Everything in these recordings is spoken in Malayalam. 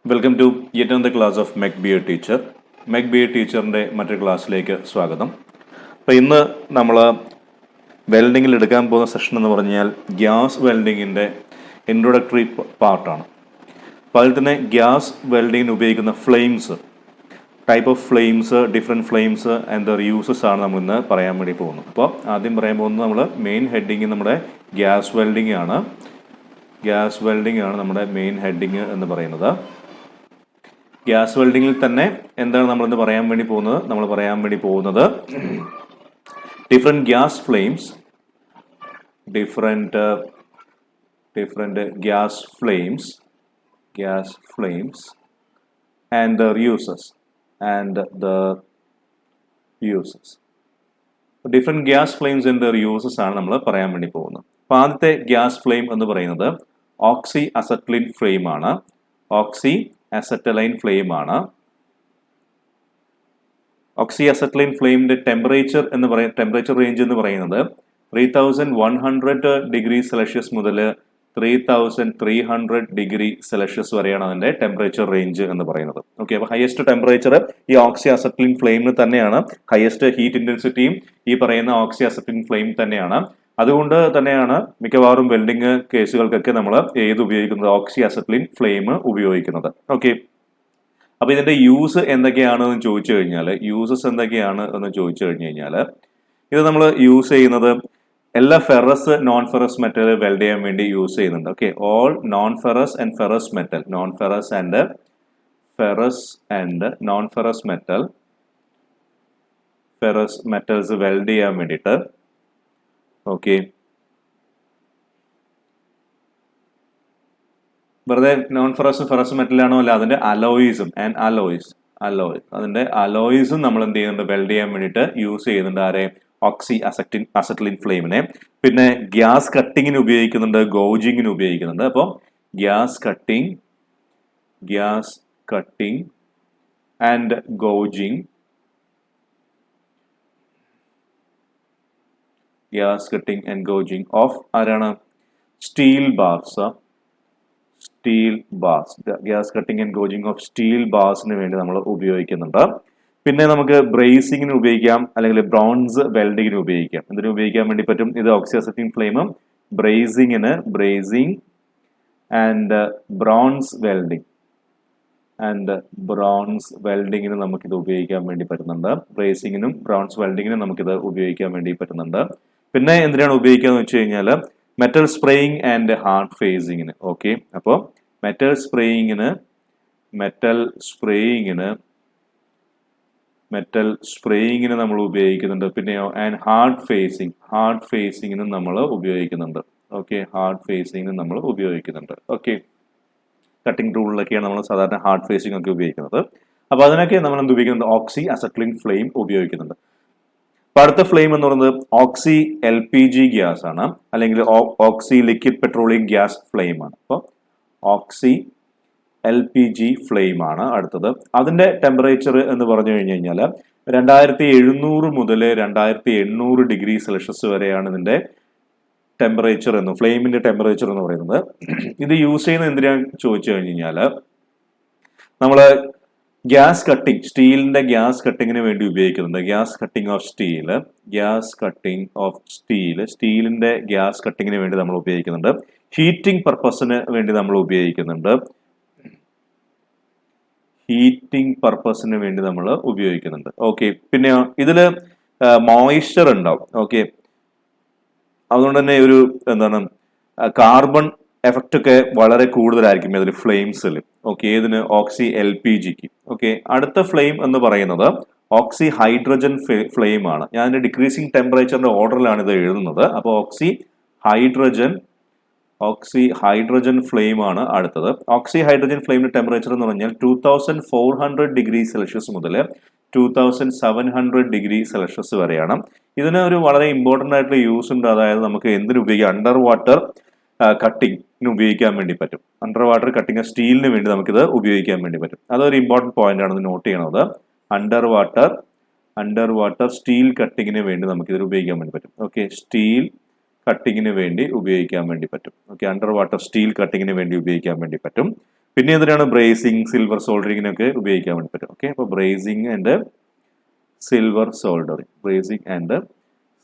Welcome to yet another class of Mech B A teacher. Mech B A ടീച്ചറിൻ്റെ മറ്റൊരു ക്ലാസ്സിലേക്ക് സ്വാഗതം. അപ്പോൾ ഇന്ന് നമ്മൾ വെൽഡിങ്ങിൽ എടുക്കാൻ പോകുന്ന സെഷൻ എന്ന് പറഞ്ഞാൽ ഗ്യാസ് വെൽഡിങ്ങിൻ്റെ ഇൻട്രൊഡക്ടറി പാർട്ടാണ്. അപ്പോൾ അതിൽ തന്നെ ഗ്യാസ് വെൽഡിങ്ങിന് ഉപയോഗിക്കുന്ന flames, type of flames, different flames and there uses ആണ് നമ്മൾ ഇന്ന് പറയാൻ വേണ്ടി പോകുന്നത്. അപ്പോൾ ആദ്യം പറയാൻ പോകുന്നത് നമ്മൾ മെയിൻ ഹെഡിങ് നമ്മുടെ ഗ്യാസ് വെൽഡിംഗ് ആണ്. ഗ്യാസ് വെൽഡിംഗ് ആണ് നമ്മുടെ മെയിൻ ഹെഡിങ് എന്ന് പറയുന്നത്. ഗ്യാസ് വെൽഡിങ്ങിൽ തന്നെ എന്താണ് നമ്മളിന്ന് പറയാൻ വേണ്ടി പോകുന്നത്? നമ്മൾ പറയാൻ വേണ്ടി പോകുന്നത് different gas flames, different gas flames and there uses different gas flames and there uses ആണ് നമ്മൾ പറയാൻ വേണ്ടി പോകുന്നത്. അപ്പോൾ ആദ്യത്തെ ഗ്യാസ് ഫ്ലെയിം എന്ന് പറയുന്നത് ഓക്സി അസറ്റൈൻ ഫ്ലെയിം ആണ്. ഓക്സി അസറ്റൈൻ ഫ്ലെയിം ആണ്. ഓക്സി അസറ്റൈൻ ഫ്ലെയിമിന്റെ ടെമ്പറേച്ചർ റേഞ്ച് എന്ന് പറയുന്നത് 3100 ഡിഗ്രി സെൽഷ്യസ് മുതൽ 3300 ഡിഗ്രി സെൽഷ്യസ് വരെയാണ് അതിന്റെ ടെമ്പറേച്ചർ റേഞ്ച് എന്ന് പറയുന്നത്. ഓക്കെ, അപ്പോൾ ഹയസ്റ്റ് ടെമ്പറേച്ചർ ഈ ഓക്സി അസറ്റൈൻ ഫ്ലെയിമിന് തന്നെയാണ്. ഹയസ്റ്റ് ഹീറ്റ് ഇന്റൻസിറ്റിയും ഈ പറയുന്ന ഓക്സി അസറ്റൈൻ ഫ്ലെയിം തന്നെയാണ്. അതുകൊണ്ട് തന്നെയാണ് മിക്കവാറും വെൽഡിങ് കേസുകൾക്കൊക്കെ നമ്മൾ ഉപയോഗിക്കുന്നത്? ഓക്സി അസറ്റൈൻ ഫ്ലെയിം ഉപയോഗിക്കുന്നത്. ഓക്കെ, അപ്പൊ ഇതിന്റെ യൂസ് എന്തൊക്കെയാണെന്ന് ചോദിച്ചു കഴിഞ്ഞാൽ, ഇത് നമ്മൾ യൂസ് ചെയ്യുന്നത് എല്ലാ ferrous non ferrous metal weld ചെയ്യാൻ വേണ്ടി യൂസ് ചെയ്യുന്നുണ്ട്. Okay, all non ferrous and ferrous metal, non ferrous and non ferrous metals weld ചെയ്യാൻ വേണ്ടിയിട്ട്. ഓക്കെ, വെറുതെ നോൺ ഫെറസും മെറ്റലാണോ? അല്ല, അതിന്റെ അലോയ്സും അതിന്റെ അലോയ്സും നമ്മൾ എന്ത് ചെയ്യുന്നുണ്ട്? വെൽഡ് ചെയ്യാൻ വേണ്ടിയിട്ട് യൂസ് ചെയ്യുന്നുണ്ട്. ആരെ? ഓക്സി അസറ്റൈൻ ഫ്ലെയിമിനെ. പിന്നെ ഗ്യാസ് കട്ടിങ്ങിന് ഉപയോഗിക്കുന്നുണ്ട്, ഗോജിങ്ങിന് ഉപയോഗിക്കുന്നുണ്ട്. അപ്പോൾ gas cutting and gouging, of ആരാണ്? Steel bars. Gas cutting and gouging of steel ബാർസിന് വേണ്ടി നമ്മൾ ഉപയോഗിക്കുന്നുണ്ട്. പിന്നെ നമുക്ക് ബ്രേസിങ്ങിന് ഉപയോഗിക്കാം, അല്ലെങ്കിൽ ബ്രോൺസ് വെൽഡിങ്ങിന് ഉപയോഗിക്കാം. എന്തിനു ഉപയോഗിക്കാൻ വേണ്ടി പറ്റും? ഇത് ഓക്സി അസറ്റൈൻ ഫ്ലെയിമും ബ്രേസിങ് ആൻഡ് ബ്രോൺസ് വെൽഡിങ്ങിന് നമുക്കിത് ഉപയോഗിക്കാൻ വേണ്ടി പറ്റുന്നുണ്ട്. ബ്രേസിങ്ങിനും ബ്രോൺസ് വെൽഡിങ്ങിനും നമുക്കിത് ഉപയോഗിക്കാൻ വേണ്ടി പറ്റുന്നുണ്ട്. പിന്നെ എന്തിനാണ് ഉപയോഗിക്കുക എന്ന് വെച്ച് കഴിഞ്ഞാൽ മെറ്റൽ സ്പ്രേയിങ് ആൻഡ് ഹാർഡ് ഫേസിങ്ങിന്. ഓക്കെ, അപ്പോൾ മെറ്റൽ സ്പ്രേയിങ്ങിന് നമ്മൾ ഉപയോഗിക്കുന്നുണ്ട്. പിന്നെയോ ആൻഡ് ഹാർഡ് ഫേസിങ്ങിന് നമ്മൾ ഉപയോഗിക്കുന്നുണ്ട്. ഓക്കെ, ഓക്കെ, കട്ടിംഗ് ടൂളിലൊക്കെയാണ് നമ്മൾ സാധാരണ ഹാർഡ് ഫേസിംഗ് ഒക്കെ ഉപയോഗിക്കുന്നത്. അപ്പോൾ അതിനൊക്കെ നമ്മൾ എന്ത് ഉപയോഗിക്കുന്നുണ്ട്? ഓക്സി അസറ്റൈൻ ഫ്ലെയിം ഉപയോഗിക്കുന്നുണ്ട്. അടുത്ത ഫ്ലെയിം എന്ന് പറയുന്നത് ഓക്സി LPG ഗ്യാസ് ആണ്, അല്ലെങ്കിൽ ഓക്സി ലിക്വിഡ് പെട്രോളിയം ഗ്യാസ് ഫ്ലെയിം ആണ്. അപ്പോൾ ഓക്സി LPG ഫ്ലെയിം ആണ് അടുത്തത്. അതിന്റെ ടെമ്പറേച്ചർ എന്ന് പറഞ്ഞു കഴിഞ്ഞാൽ 2700 മുതൽ 2800 ഡിഗ്രി സെൽഷ്യസ് വരെയാണ് ഇതിന്റെ ഫ്ലെയിമിന്റെ ടെമ്പറേച്ചർ എന്ന് പറയുന്നത്. ഇത് യൂസ് ചെയ്യുന്നത് എന്തിനാന്ന് ചോദിച്ചു കഴിഞ്ഞാൽ, നമ്മള് ഗ്യാസ് കട്ടിങ്, സ്റ്റീലിന്റെ ഗ്യാസ് കട്ടിങ്ങിന് വേണ്ടി ഉപയോഗിക്കുന്നുണ്ട്. സ്റ്റീലിന്റെ ഗ്യാസ് കട്ടിങ്ങിന് വേണ്ടി നമ്മൾ ഉപയോഗിക്കുന്നുണ്ട്. ഹീറ്റിംഗ് പർപ്പസിന് വേണ്ടി നമ്മൾ ഉപയോഗിക്കുന്നുണ്ട്. ഓക്കെ, പിന്നെ ഇതില് മോയിസ്ചർ ഉണ്ടാവും. ഓക്കെ, അതുകൊണ്ട് തന്നെ ഒരു കാർബൺ എഫക്റ്റ് ഒക്കെ വളരെ കൂടുതലായിരിക്കും ഇതിൽ ഫ്ലെയിംസിൽ. ഓക്കെ, ഏതിന്? ഓക്സി LPGക്ക്. ഓക്കെ, അടുത്ത ഫ്ലെയിം എന്ന് പറയുന്നത് ഓക്സി ഹൈഡ്രജൻ ഫ്ലെയിം ആണ്. ഞാൻ ഇതിന്റെ ഡിക്രീസിങ് ടെമ്പറേച്ചറിന്റെ ഓർഡറിലാണ് ഇത് എഴുതുന്നത്. അപ്പോൾ ഓക്സി ഹൈഡ്രജൻ ഫ്ലെയിം ആണ് അടുത്തത്. ഓക്സി ഹൈഡ്രജൻ ഫ്ലെയിമിന്റെ ടെമ്പറേച്ചർ എന്ന് പറഞ്ഞാൽ 2400 ഡിഗ്രി സെൽഷ്യസ് മുതൽ 2700 ഡിഗ്രി സെൽഷ്യസ് വരെയാണ്. ഇതിന് ഒരു വളരെ ഇമ്പോർട്ടന്റ് ആയിട്ടുള്ള യൂസ് ഉണ്ട്. അതായത് നമുക്ക് എന്തിനു ഉപയോഗിക്കാം? അണ്ടർ വാട്ടർ കട്ടിങ്ങിന് ഉപയോഗിക്കാൻ വേണ്ടി പറ്റും. അണ്ടർ വാട്ടർ കട്ടിങ് സ്റ്റീലിന് വേണ്ടി നമുക്കിത് ഉപയോഗിക്കാൻ വേണ്ടി പറ്റും. അതൊരു ഇമ്പോർട്ടന്റ് പോയിന്റ് ആണ്, നോട്ട് ചെയ്യണത്. അണ്ടർ വാട്ടർ സ്റ്റീൽ കട്ടിങ്ങിന് വേണ്ടി നമുക്കിത് ഉപയോഗിക്കാൻ വേണ്ടി പറ്റും. ഓക്കെ, സ്റ്റീൽ കട്ടിങ്ങിന് വേണ്ടി ഉപയോഗിക്കാൻ വേണ്ടി പറ്റും. ഓക്കെ, അണ്ടർ വാട്ടർ സ്റ്റീൽ കട്ടിങ്ങിന് വേണ്ടി ഉപയോഗിക്കാൻ വേണ്ടി പറ്റും. പിന്നെ എന്തിനാണ് ബ്രേസിങ്, സിൽവർ സോൾഡറിങ്ങിനൊക്കെ ഉപയോഗിക്കാൻ വേണ്ടി പറ്റും. ഓക്കെ, അപ്പോൾ brazing and silver soldering, brazing and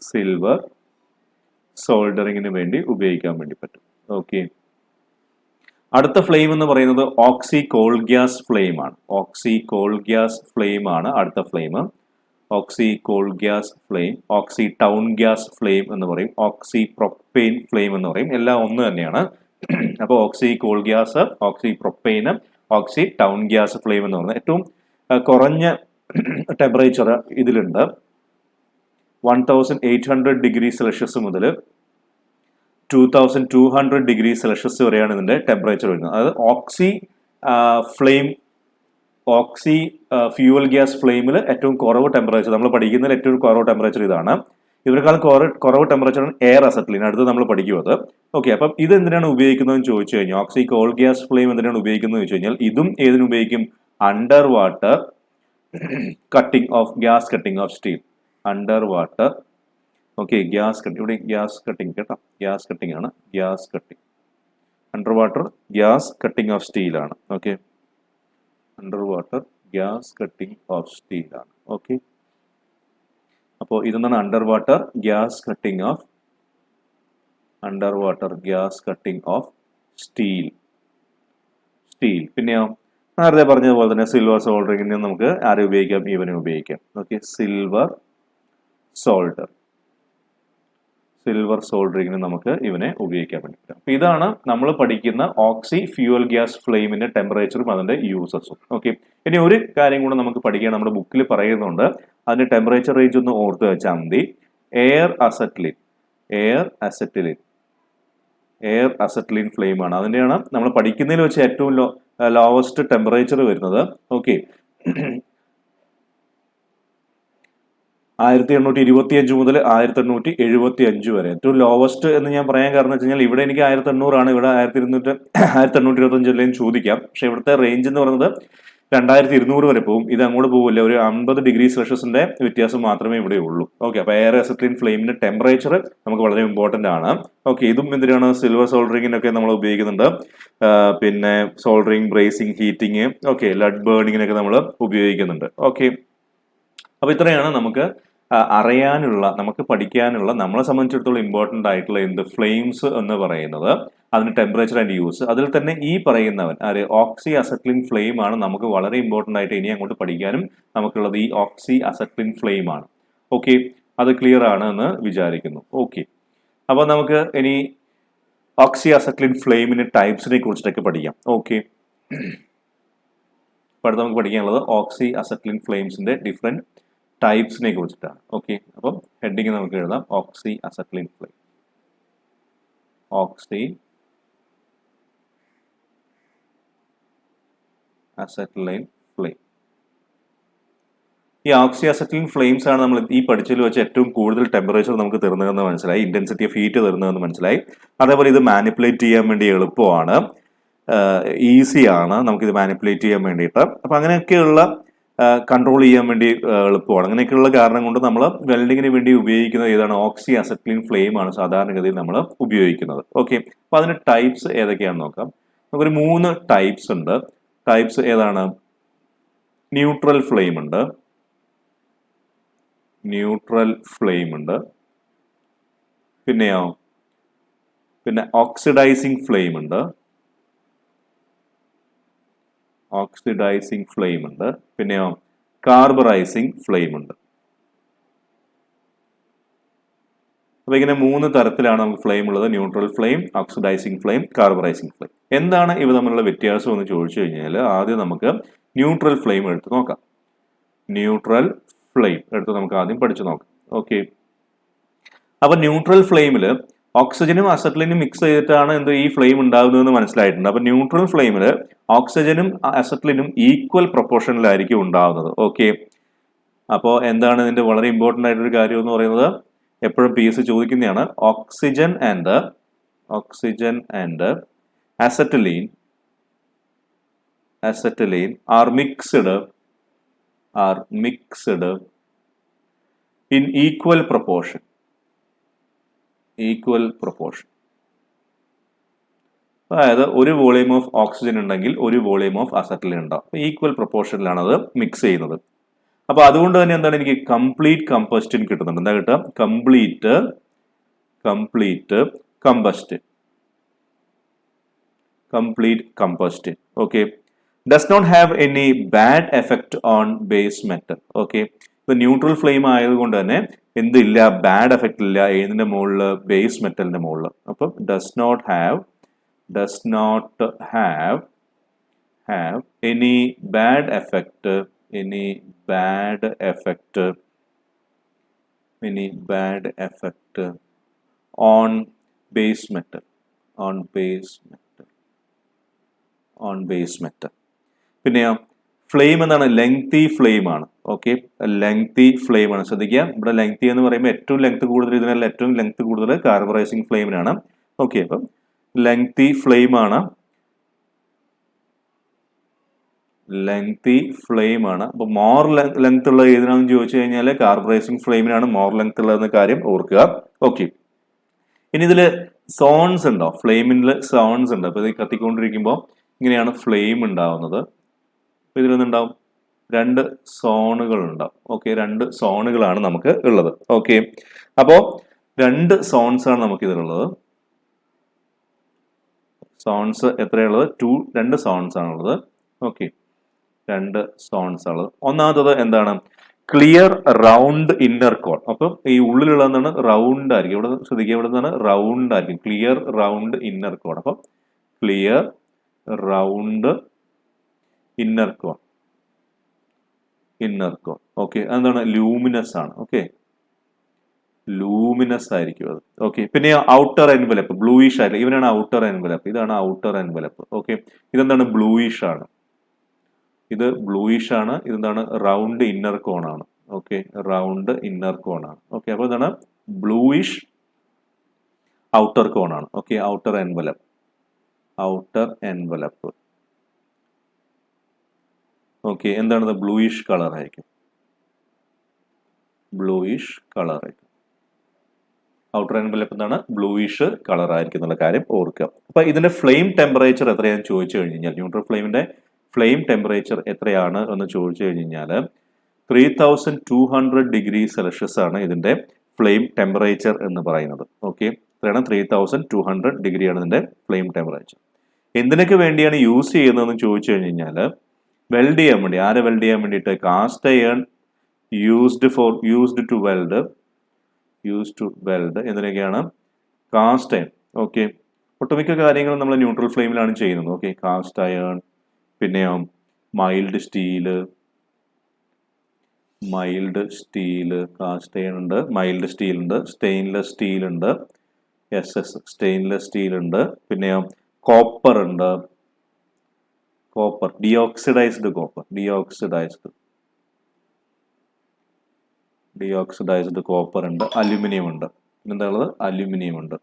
silver സോൾഡറിങ്ങിന് വേണ്ടി ഉപയോഗിക്കാൻ വേണ്ടി പറ്റും. ഓക്കെ, അടുത്ത ഫ്ലെയിം എന്ന് പറയുന്നത് ഓക്സി കോൾ ഗ്യാസ് ഫ്ലെയിം ആണ്. ഓക്സി കോൾ ഗ്യാസ് ഫ്ലെയിം ആണ് അടുത്ത ഫ്ലെയിം. ഓക്സി കോൾ ഗ്യാസ് ഫ്ലെയിം, ഓക്സി ടൗൺ ഗ്യാസ് ഫ്ലെയിം എന്ന് പറയും, ഓക്സി പ്രൊപ്പെയിൻ ഫ്ലെയിം എന്ന് പറയും, എല്ലാം ഒന്ന് തന്നെയാണ്. അപ്പോൾ ഓക്സി കോൾ ഗ്യാസ്, ഓക്സി പ്രൊപ്പെയിൻ, ഓക്സി ടൗൺ ഗ്യാസ് ഫ്ലെയിം എന്ന് പറയുന്നത് ഏറ്റവും കുറഞ്ഞ ടെമ്പറേച്ചർ ഇതിലുണ്ട്. 1800 ഡിഗ്രി സെൽഷ്യസ് മുതൽ 2200 ഡിഗ്രി സെൽഷ്യസ് വരെയാണ് ഇതിന്റെ ടെമ്പറേച്ചർ വരുന്നത്. അതായത് ഓക്സി ഫ്ലെയിം, ഓക്സി ഫ്യൂവൽ ഗ്യാസ് ഫ്ലെയിമിൽ ഏറ്റവും കുറവ് ടെമ്പറേച്ചർ, നമ്മൾ പഠിക്കുന്നതിൽ ഏറ്റവും കുറവ് ടെമ്പറേച്ചർ ഇതാണ്. ഇവരെക്കാൾ കുറവ് ടെമ്പറേച്ചർ എയർ അസറ്റിലിൻ, അടുത്ത് നമ്മൾ പഠിക്കും അത്. ഓക്കെ, അപ്പം ഇത് എന്തിനാണ് ഉപയോഗിക്കുന്നതെന്ന് ചോദിച്ചു കഴിഞ്ഞാൽ, ഓക്സി കോൾ ഗ്യാസ് ഫ്ലെയിം എന്തിനാണ് ഉപയോഗിക്കുന്നത് ചോദിച്ചു കഴിഞ്ഞാൽ, ഇതും ഏതിന് ഉപയോഗിക്കും? Under water cutting of gas, cutting of steel, under water. Okay, gas cutting, ഇവിടെ ഗ്യാസ് കട്ടിംഗ് കേട്ടോ, ഗ്യാസ് കട്ടിംഗ് ആണ്, gas cutting, under water gas cutting of steel ആണ്. Okay, under water gas cutting of steel ആണ്. ഓക്കെ, അപ്പോൾ ഇതെന്താണ്? Under water gas cutting of, under water gas cutting of steel, steel. പിന്നെയോ നേരത്തെ പറഞ്ഞതുപോലെ തന്നെ സിൽവർ സോൾഡറിങ്ങിന് നമുക്ക് ആരെ ഉപയോഗിക്കാം? ഇവനെ ഉപയോഗിക്കാം. ഓക്കെ, സിൽവർ സോൾഡർ, സിൽവർ സോൾഡറിങ്ങിന് നമുക്ക് ഇവനെ ഉപയോഗിക്കാൻ വേണ്ടി പറ്റും. അപ്പൊ ഇതാണ് നമ്മൾ പഠിക്കുന്ന ഓക്സി ഫ്യൂവൽ ഗ്യാസ് ഫ്ലെയിമിന്റെ ടെമ്പറേച്ചറും അതിന്റെ യൂസസും. ഓക്കെ, ഇനി ഒരു കാര്യം കൂടെ നമുക്ക് പഠിക്കാൻ നമ്മുടെ ബുക്കിൽ പറയുന്നുണ്ട്, അതിന്റെ ടെമ്പറേച്ചർ റേഞ്ച് ഒന്ന് ഓർത്ത് വെച്ചാൽ മതി. Air acetylene, air acetylene, air acetylene flame ആണ്, അതിന്റെയാണ് നമ്മൾ പഠിക്കുന്നതിൽ വെച്ച് ഏറ്റവും ലോവസ്റ്റ് ടെമ്പറേച്ചർ വരുന്നത്. ഓക്കെ, 1825 മുതൽ 1875 വരെ ഏറ്റവും ലോവസ്റ്റ് എന്ന് ഞാൻ പറയാൻ കാരണം വെച്ച് കഴിഞ്ഞാൽ, ഇവിടെ എനിക്ക് 1800 ആണ്, ഇവിടെ 1825 അല്ലേന്ന് ചോദിക്കാം. പക്ഷെ ഇവിടുത്തെ റേഞ്ച് എന്ന് പറയുന്നത് 2200 വരെ പോകും. ഇത് അങ്ങോട്ട് പോകില്ല, ഒരു 50 ഡിഗ്രി സെൽഷ്യസിന്റെ വ്യത്യാസം മാത്രമേ ഇവിടെ ഉള്ളൂ. ഓക്കെ, അപ്പൊ എയർ അസറ്റിലിൻ ഫ്ലെയിമിന്റെ ടെമ്പറേച്ചർ നമുക്ക് വളരെ ഇമ്പോർട്ടന്റ് ആണ്. ഓക്കെ, ഇതും എന്തിനാണ്? സിൽവർ സോൾഡറിങ്ങിനൊക്കെ നമ്മൾ ഉപയോഗിക്കുന്നുണ്ട്. പിന്നെ സോൾഡറിങ്, ബ്രേസിങ്, ഹീറ്റിംഗ്, ഓക്കെ, ലഡ് ബേണിങ്ങിനൊക്കെ നമ്മൾ ഉപയോഗിക്കുന്നുണ്ട്. ഓക്കെ, അപ്പൊ ഇത്രയാണ് നമുക്ക് അറിയാനുള്ള, നമുക്ക് പഠിക്കാനുള്ള, നമ്മളെ സംബന്ധിച്ചിടത്തോളം ഇമ്പോർട്ടന്റ് ആയിട്ടുള്ള എന്ത് ഫ്ലെയിംസ് എന്ന് പറയുന്നത്, അതിന് ടെമ്പറേച്ചർ ആൻഡ് യൂസ്. അതിൽ തന്നെ ഈ പറയുന്നവൻ ഓക്സി അസറ്റിലിൻ ഫ്ലെയിം ആണ് നമുക്ക് വളരെ ഇമ്പോർട്ടന്റ് ആയിട്ട് ഇനി അങ്ങോട്ട് പഠിക്കാനും നമുക്കുള്ളത്. ഈ ഓക്സി അസറ്റിലിൻ ഫ്ലെയിം ആണ്. ഓക്കെ, അത് ക്ലിയർ ആണ് എന്ന് വിചാരിക്കുന്നു. ഓക്കെ, അപ്പൊ നമുക്ക് ഇനി ഓക്സി അസറ്റിലിൻ ഫ്ലെയിമിന്റെ ടൈപ്സിനെ കുറിച്ചിട്ടൊക്കെ പഠിക്കാം. ഓക്കെ, അടുത്ത് നമുക്ക് പഠിക്കാനുള്ളത് ഓക്സി അസറ്റിലിൻ ഫ്ലെയിംസിന്റെ ഡിഫറെന്റ് ടൈപ്സിനെ കുറിച്ചിട്ടാണ്. ഓക്കെ, അപ്പം ഹെഡിങ് നമുക്ക് എഴുതാം, ഓക്സി അസറ്റിലിൻ ഫ്ലെയിം, ഓക്സി അസറ്റിലൈൻ ഫ്ലെയിം. ഈ ഓക്സി അസറ്റിലിൻ ഫ്ലെയിംസ് ആണ് നമ്മൾ ഈ പഠിച്ചതിൽ വെച്ച് ഏറ്റവും കൂടുതൽ ടെമ്പറേച്ചർ നമുക്ക് തരുന്നതെന്ന് മനസ്സിലായി, ഇന്റൻസിറ്റി ഓഫ് ഹീറ്റ് തരുന്നതെന്ന് മനസ്സിലായി. അതേപോലെ ഇത് മാനിപ്പുലേറ്റ് ചെയ്യാൻ വേണ്ടി എളുപ്പമാണ്, ഈസിയാണ് നമുക്കിത് മാനിപ്പുലേറ്റ് ചെയ്യാൻ വേണ്ടിയിട്ട്. അപ്പം അങ്ങനെയൊക്കെയുള്ള കൺട്രോൾ ചെയ്യാൻ വേണ്ടി എളുപ്പമാണ്. അങ്ങനെയൊക്കെയുള്ള കാരണം കൊണ്ട് നമ്മൾ വെൽഡിങ്ങിന് വേണ്ടി ഉപയോഗിക്കുന്നത് ഏതാണ്? ഓക്സി അസറ്റിലിൻ ഫ്ലെയിം ആണ് സാധാരണഗതിയിൽ നമ്മൾ ഉപയോഗിക്കുന്നത്. ഓക്കെ, അപ്പൊ അതിന്റെ ടൈപ്സ് ഏതൊക്കെയാണെന്ന് നോക്കാം. നമുക്കൊരു 3 ടൈപ്സ് ഉണ്ട്. ടൈപ്സ് ഏതാണ്? ന്യൂട്രൽ ഫ്ലെയിം ഉണ്ട്, ന്യൂട്രൽ ഫ്ലെയിം ഉണ്ട്, പിന്നെയോ പിന്നെ ഓക്സിഡൈസിങ് ഫ്ലെയിം ഉണ്ട്, ഓക്സിഡൈസിങ് ഫ്ലെയിം ഉണ്ട്, പിന്നെയോ കാർബറൈസിങ് ഫ്ലെയിം ഉണ്ട്. അപ്പൊ ഇങ്ങനെ 3 തരത്തിലാണ് നമുക്ക് ഫ്ലെയിം ഉള്ളത്: neutral flame, oxidising flame, carburising flame. എന്താണ് ഇവ തമ്മിലുള്ള വ്യത്യാസം എന്ന് ചോദിച്ചു കഴിഞ്ഞാൽ, ആദ്യം നമുക്ക് ന്യൂട്രൽ ഫ്ലെയിം എടുത്ത് നോക്കാം. ന്യൂട്രൽ ഫ്ലെയിം എടുത്ത് നമുക്ക് ആദ്യം പഠിച്ചു നോക്കാം. ഓക്കെ, അപ്പൊ ന്യൂട്രൽ ഫ്ലെയിമിൽ ഓക്സിജനും അസറ്റിലിനും മിക്സ് ചെയ്തിട്ടാണ് ഈ ഫ്ലെയിം ഉണ്ടാകുന്നതെന്ന് മനസ്സിലായിട്ടുണ്ട്. അപ്പൊ ന്യൂട്രൽ ഫ്ലെയിമിൽ ഓക്സിജനും അസറ്റിലിനും ഈക്വൽ പ്രൊപ്പോർഷനിലായിരിക്കും ഉണ്ടാകുന്നത്. ഓക്കെ, അപ്പോൾ എന്താണ് ഇതിന്റെ വളരെ ഇമ്പോർട്ടന്റ് ആയിട്ടൊരു കാര്യം എന്ന് പറയുന്നത്, എപ്പോഴും PSC ചോദിക്കുന്നതാണ്, oxygen and acetylene are mixed in equal proportion. അതായത് ഒരു വോളിയം ഓഫ് ഓക്സിജൻ ഉണ്ടെങ്കിൽ ഒരു വോളിയം ഓഫ് അസറ്റിലിൻ ഉണ്ടാവും. ഈക്വൽ പ്രൊപ്പോർഷനിലാണ് അത് മിക്സ് ചെയ്യുന്നത്. അപ്പൊ അതുകൊണ്ട് തന്നെ എന്താണ് എനിക്ക് കംപ്ലീറ്റ് കമ്പസ്റ്റൻ കിട്ടുന്നുണ്ട്. എന്താ കിട്ടുക? Complete combust. Okay, does not have any bad effect on base metal. Okay, ഇപ്പൊ ന്യൂട്രൽ ഫ്ലെയിം ആയതുകൊണ്ട് തന്നെ എന്തില്ല, ബാഡ് എഫക്ട് ഇല്ല ഏതിന്റെ മുകളിൽ, ബേസ് മെറ്റലിന്റെ മുകളിൽ. അപ്പം does not have any bad effect on base metal. പിന്നെയോ ഫ്ലെയിം എന്താണ്? ലെങ്തി ഫ്ലെയിം ആണ്. ഓക്കെ, ലെങ്തി ഫ്ലെയിം ആണ്. ശ്രദ്ധിക്കുക, ഇവിടെ ലെങ്തി എന്ന് പറയുമ്പോൾ ഏറ്റവും ലെങ്ത് കൂടുതൽ, ഇതിനല്ല ഏറ്റവും ലെങ്ത് കൂടുതൽ കാർബറൈസിങ് ഫ്ലെയിമിനാണ്. ഓക്കെ, അപ്പം ലെങ്തി ഫ്ലെയിം ആണ്. അപ്പൊ മോർ ലെങ്ത് ഉള്ള ഏതിനാണെന്ന് ചോദിച്ചു കഴിഞ്ഞാൽ കാർബറൈസിങ് ഫ്ലെയിമിനാണ് മോർ ലെങ്ത് ഉള്ളതെന്ന കാര്യം ഓർക്കുക. ഓക്കെ, ഇനി ഇതില് സോൺസ് ഉണ്ടോ? ഫ്ലെയിമിൽ സോൺസ് ഉണ്ട്. അപ്പൊ ഇത് കത്തിക്കൊണ്ടിരിക്കുമ്പോൾ ഇങ്ങനെയാണ് ഫ്ലെയിം ഉണ്ടാവുന്നത്. അപ്പൊ ഇതിലൊന്നുണ്ടാവും, 2 സോണുകൾ ഉണ്ടാവും. ഓക്കെ, 2 സോണുകളാണ് നമുക്ക് ഉള്ളത്. ഓക്കെ, അപ്പോ 2 സോൺസ് ആണ് നമുക്ക് ഇതിലുള്ളത്. സോൺസ് എത്രയുള്ളത്? 2 സോൺസ് ആണുള്ളത്. ഓക്കെ, 2 സോൺസ് ആണ്. ഒന്നാമത്തത് എന്താണ്? ക്ലിയർ റൗണ്ട് ഇന്നർ കോൺ. അപ്പം ഈ ഉള്ളിലുള്ള എന്താണ്? റൗണ്ട് ആയിരിക്കും. ഇവിടെ ശ്രദ്ധിക്കുക, ഇവിടെ നിന്നാണ് റൗണ്ട് ആയിരിക്കും. ക്ലിയർ റൗണ്ട് ഇന്നർ കോൺ. അപ്പം ക്ലിയർ റൗണ്ട് ഇന്നർ കോൺ. ഓക്കെ, അതെന്താണ്? ലൂമിനസ് ആണ്. ഓക്കെ, ലൂമിനസ് ആയിരിക്കും അത്. ഓക്കെ, പിന്നെ ഔട്ടർ എൻവലപ്പ് ബ്ലൂയിഷ് ആയിരിക്കും. ഇവനാണ് ഔട്ടർ എൻവലപ്പ്. ഇതാണ് ഔട്ടർ എൻവലപ്പ്. ഓക്കെ, ഇതെന്താണ്? ബ്ലൂയിഷ് ആണ്. ഇതെന്താണ്? റൗണ്ട് ഇന്നർ കോൺ ആണ്. ഓക്കെ, റൗണ്ട് ഇന്നർ കോൺ ആണ്. ഓക്കെ, അപ്പൊ ഇതാണ് ബ്ലൂയിഷ് ഔട്ടർ കോൺ ആണ്. Okay, outer envelope. ഓക്കെ, എന്താണത്? ബ്ലൂയിഷ് കളർ ആയിരിക്കും. ഔട്ടർ എൻവലപ്പ് എന്താണ്? ബ്ലൂയിഷ് കളർ ആയിരിക്കും എന്നുള്ള കാര്യം ഓർക്കുക. അപ്പൊ ഇതിന്റെ ഫ്ലെയിം ടെമ്പറേച്ചർ എത്രയാണെന്ന് ചോദിച്ചു കഴിഞ്ഞാൽ, ന്യൂട്രൽ ഫ്ലെയിമിന്റെ ഫ്ലെയിം ടെമ്പറേച്ചർ എത്രയാണ് എന്ന് ചോദിച്ചു കഴിഞ്ഞാൽ 3200 ഡിഗ്രി സെൽഷ്യസ് ആണ് ഇതിന്റെ ഫ്ലെയിം ടെമ്പറേച്ചർ എന്ന് പറയുന്നത്. ഓക്കെ, എത്രയാണ്? 3200 ഡിഗ്രിയാണ് ഇതിന്റെ ഫ്ലെയിം ടെമ്പറേച്ചർ. എന്തിനൊക്കെ വേണ്ടിയാണ് യൂസ് ചെയ്യുന്നതെന്ന് ചോദിച്ചു കഴിഞ്ഞാൽ, വെൽഡ് ചെയ്യാൻ വേണ്ടി. ആരെ വെൽഡ് ചെയ്യാൻ വേണ്ടിയിട്ട്? Cast iron used to weld എന്തിനൊക്കെയാണ്? Cast iron. ഓക്കെ, ഒട്ടുമിക്ക കാര്യങ്ങളും നമ്മൾ ന്യൂട്രൽ ഫ്ലെയിമിലാണ് ചെയ്യുന്നത്. ഓക്കെ, കാസ്റ്റ് അയൺ, പിന്നെ മൈൽഡ് സ്റ്റീല്, കാസ്റ്റ് അയൺ ഉണ്ട്, മൈൽഡ് സ്റ്റീൽ ഉണ്ട്, സ്റ്റെയിൻലെസ് സ്റ്റീൽ ഉണ്ട്, സ്റ്റെയിൻലെസ് സ്റ്റീൽ ഉണ്ട്, പിന്നെ കോപ്പർ ഉണ്ട്, ഡിയോക്സിഡൈസ്ഡ് കോപ്പർ ഉണ്ട്, അലുമിനിയം ഉണ്ട്. എന്താ ഉള്ളത്? അലുമിനിയം ഉണ്ട്.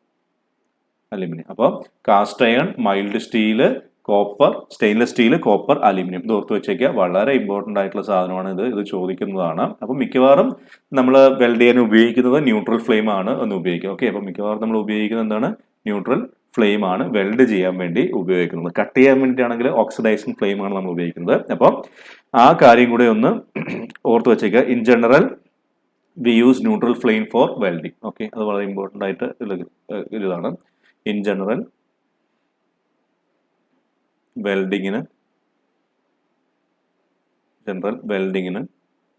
അപ്പോൾ cast iron, mild steel, copper, stainless steel, copper, aluminium. ഇത് ഓർത്ത് വെച്ചേക്കുക, വളരെ ഇമ്പോർട്ടന്റ് ആയിട്ടുള്ള സാധനമാണ് ഇത് ചോദിക്കുന്നതാണ്. അപ്പം മിക്കവാറും നമ്മൾ വെൽഡ് ചെയ്യാൻ ഉപയോഗിക്കുന്നത് ന്യൂട്രൽ ഫ്ലെയിം ആണ് എന്ന് ഉപയോഗിക്കുക. ഓക്കെ, അപ്പം മിക്കവാറും നമ്മൾ ഉപയോഗിക്കുന്നത് എന്താണ്? ന്യൂട്രൽ ഫ്ലെയിം ആണ് വെൽഡ് ചെയ്യാൻ വേണ്ടി ഉപയോഗിക്കുന്നത്. കട്ട് ചെയ്യാൻ വേണ്ടിയിട്ടാണെങ്കിൽ ഓക്സിഡൈസിങ് ഫ്ലെയിം ആണ് നമ്മൾ ഉപയോഗിക്കുന്നത്. അപ്പം ആ കാര്യം കൂടെ ഒന്ന് ഓർത്ത് വെച്ചേക്കുക. In general we use neutral flame for welding. Okay, അത് വളരെ ഇമ്പോർട്ടന്റ് ആയിട്ട് ഇതാണ്. ഇൻ ജനറൽ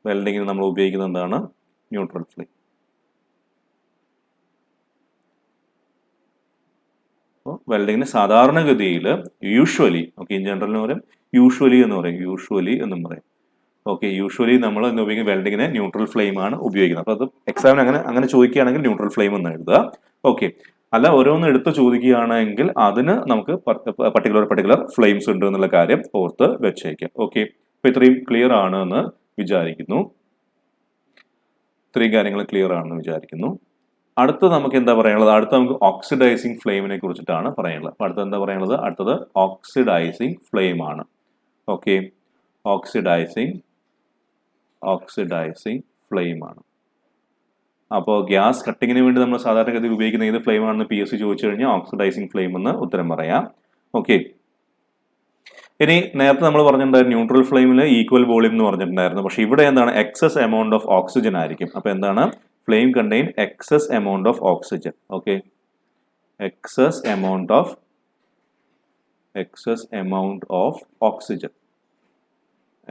വെൽഡിങ്ങിന് നമ്മൾ ഉപയോഗിക്കുന്നത് എന്താണ്? Neutral flame. അപ്പോൾ വെൽഡിങ്ങിന് സാധാരണഗതിയിൽ യൂഷ്വലി, ഓക്കെ, ഇൻ ജനറൽ എന്ന് പറയും, യൂഷ്വലി എന്നും പറയും. ഓക്കെ, യൂഷ്വലി നമ്മൾ എന്ന് ഉപയോഗിക്കുന്ന വെൽഡിങ്ങിന് ന്യൂട്രൽ ഫ്ലെയിം ആണ് ഉപയോഗിക്കുന്നത്. അപ്പോൾ അത് എക്സാമിന് അങ്ങനെ ചോദിക്കുകയാണെങ്കിൽ ന്യൂട്രൽ ഫ്ലെയിം എന്ന് എഴുതുക. ഓക്കെ, അല്ല ഓരോന്ന് എടുത്ത് ചോദിക്കുകയാണെങ്കിൽ അതിന് നമുക്ക് പർട്ടിക്കുലർ ഫ്ലെയിംസ് ഉണ്ട് എന്നുള്ള കാര്യം ഓർത്ത് വെച്ചേക്കാം. ഓക്കെ, അപ്പൊ ഇത്രയും ക്ലിയർ ആണ് എന്ന് വിചാരിക്കുന്നു. അടുത്ത നമുക്ക് എന്താ പറയാനുള്ളത്? അടുത്ത നമുക്ക് ഓക്സിഡൈസിങ് ഫ്ലെയിമിനെ കുറിച്ചിട്ടാണ് പറയാനുള്ളത്. അപ്പൊ അടുത്ത എന്താ പറയാനുള്ളത്? അടുത്തത് ഓക്സിഡൈസിങ് ഫ്ലെയിം ആണ്. ഓക്കെ, ഓക്സിഡൈസിങ് ഫ്ലെയിം ആണ്. അപ്പോൾ ഗ്യാസ് കട്ടിങ്ങിന് വേണ്ടി നമ്മൾ സാധാരണഗതിയിൽ ഉപയോഗിക്കുന്ന ഏത് ഫ്ലെയിം ആണെന്ന് PSC ചോദിച്ചു കഴിഞ്ഞാൽ ഓക്സിഡൈസിങ് ഫ്ലെയിം എന്ന് ഉത്തരം പറയാം. ഓക്കെ. ഇനി നേരത്തെ നമ്മൾ പറഞ്ഞിട്ടുണ്ടായിരുന്നു ന്യൂട്രൽ ഫ്ലെയിമിൽ ഈക്വൽ വോളിയം എന്ന് പറഞ്ഞിട്ടുണ്ടായിരുന്നു. പക്ഷെ ഇവിടെ എന്താണ് എക്സസ് എമൗണ്ട് ഓഫ് ഓക്സിജൻ ആയിരിക്കും. അപ്പൊ എന്താണ് flame contain excess amount of oxygen. Okay, excess amount of oxygen.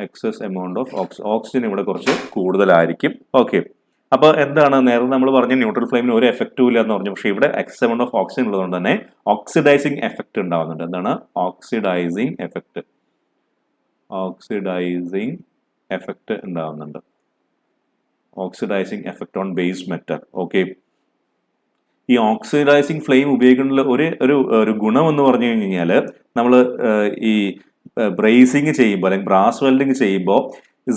Excess amount of oxygen ഇവിടെ കുറച്ച് കൂടുതലായിരിക്കും. ഓക്കെ, അപ്പൊ എന്താണ് നേരത്തെ നമ്മൾ പറഞ്ഞ ന്യൂട്രൽ ഫ്ലെയിമിന് ഒരു എഫക്റ്റും ഇല്ല എന്ന് പറഞ്ഞു. പക്ഷെ ഇവിടെ എക്സസ് എമൗണ്ട് ഓഫ് ഓക്സിജൻ ഉള്ളതുകൊണ്ട് തന്നെ ഓക്സിഡൈസിങ് എഫക്ട് ഉണ്ടാവുന്നുണ്ട്. എന്താണ് ഓക്സിഡൈസിങ് എഫക്ട്? ഓക്സിഡൈസിങ് എഫക്ട് ഉണ്ടാവുന്നുണ്ട്. Oxidising effect on base metal. Okay, ഈ ഓക്സിഡൈസിങ് ഫ്ലെയിം ഉപയോഗിക്കുന്ന ഒരു ഗുണം എന്ന് പറഞ്ഞു കഴിഞ്ഞാൽ നമ്മൾ ഈ ബ്രേസിങ് ചെയ്യുമ്പോൾ അല്ലെങ്കിൽ ബ്രാസ് വെൽഡിങ് ചെയ്യുമ്പോൾ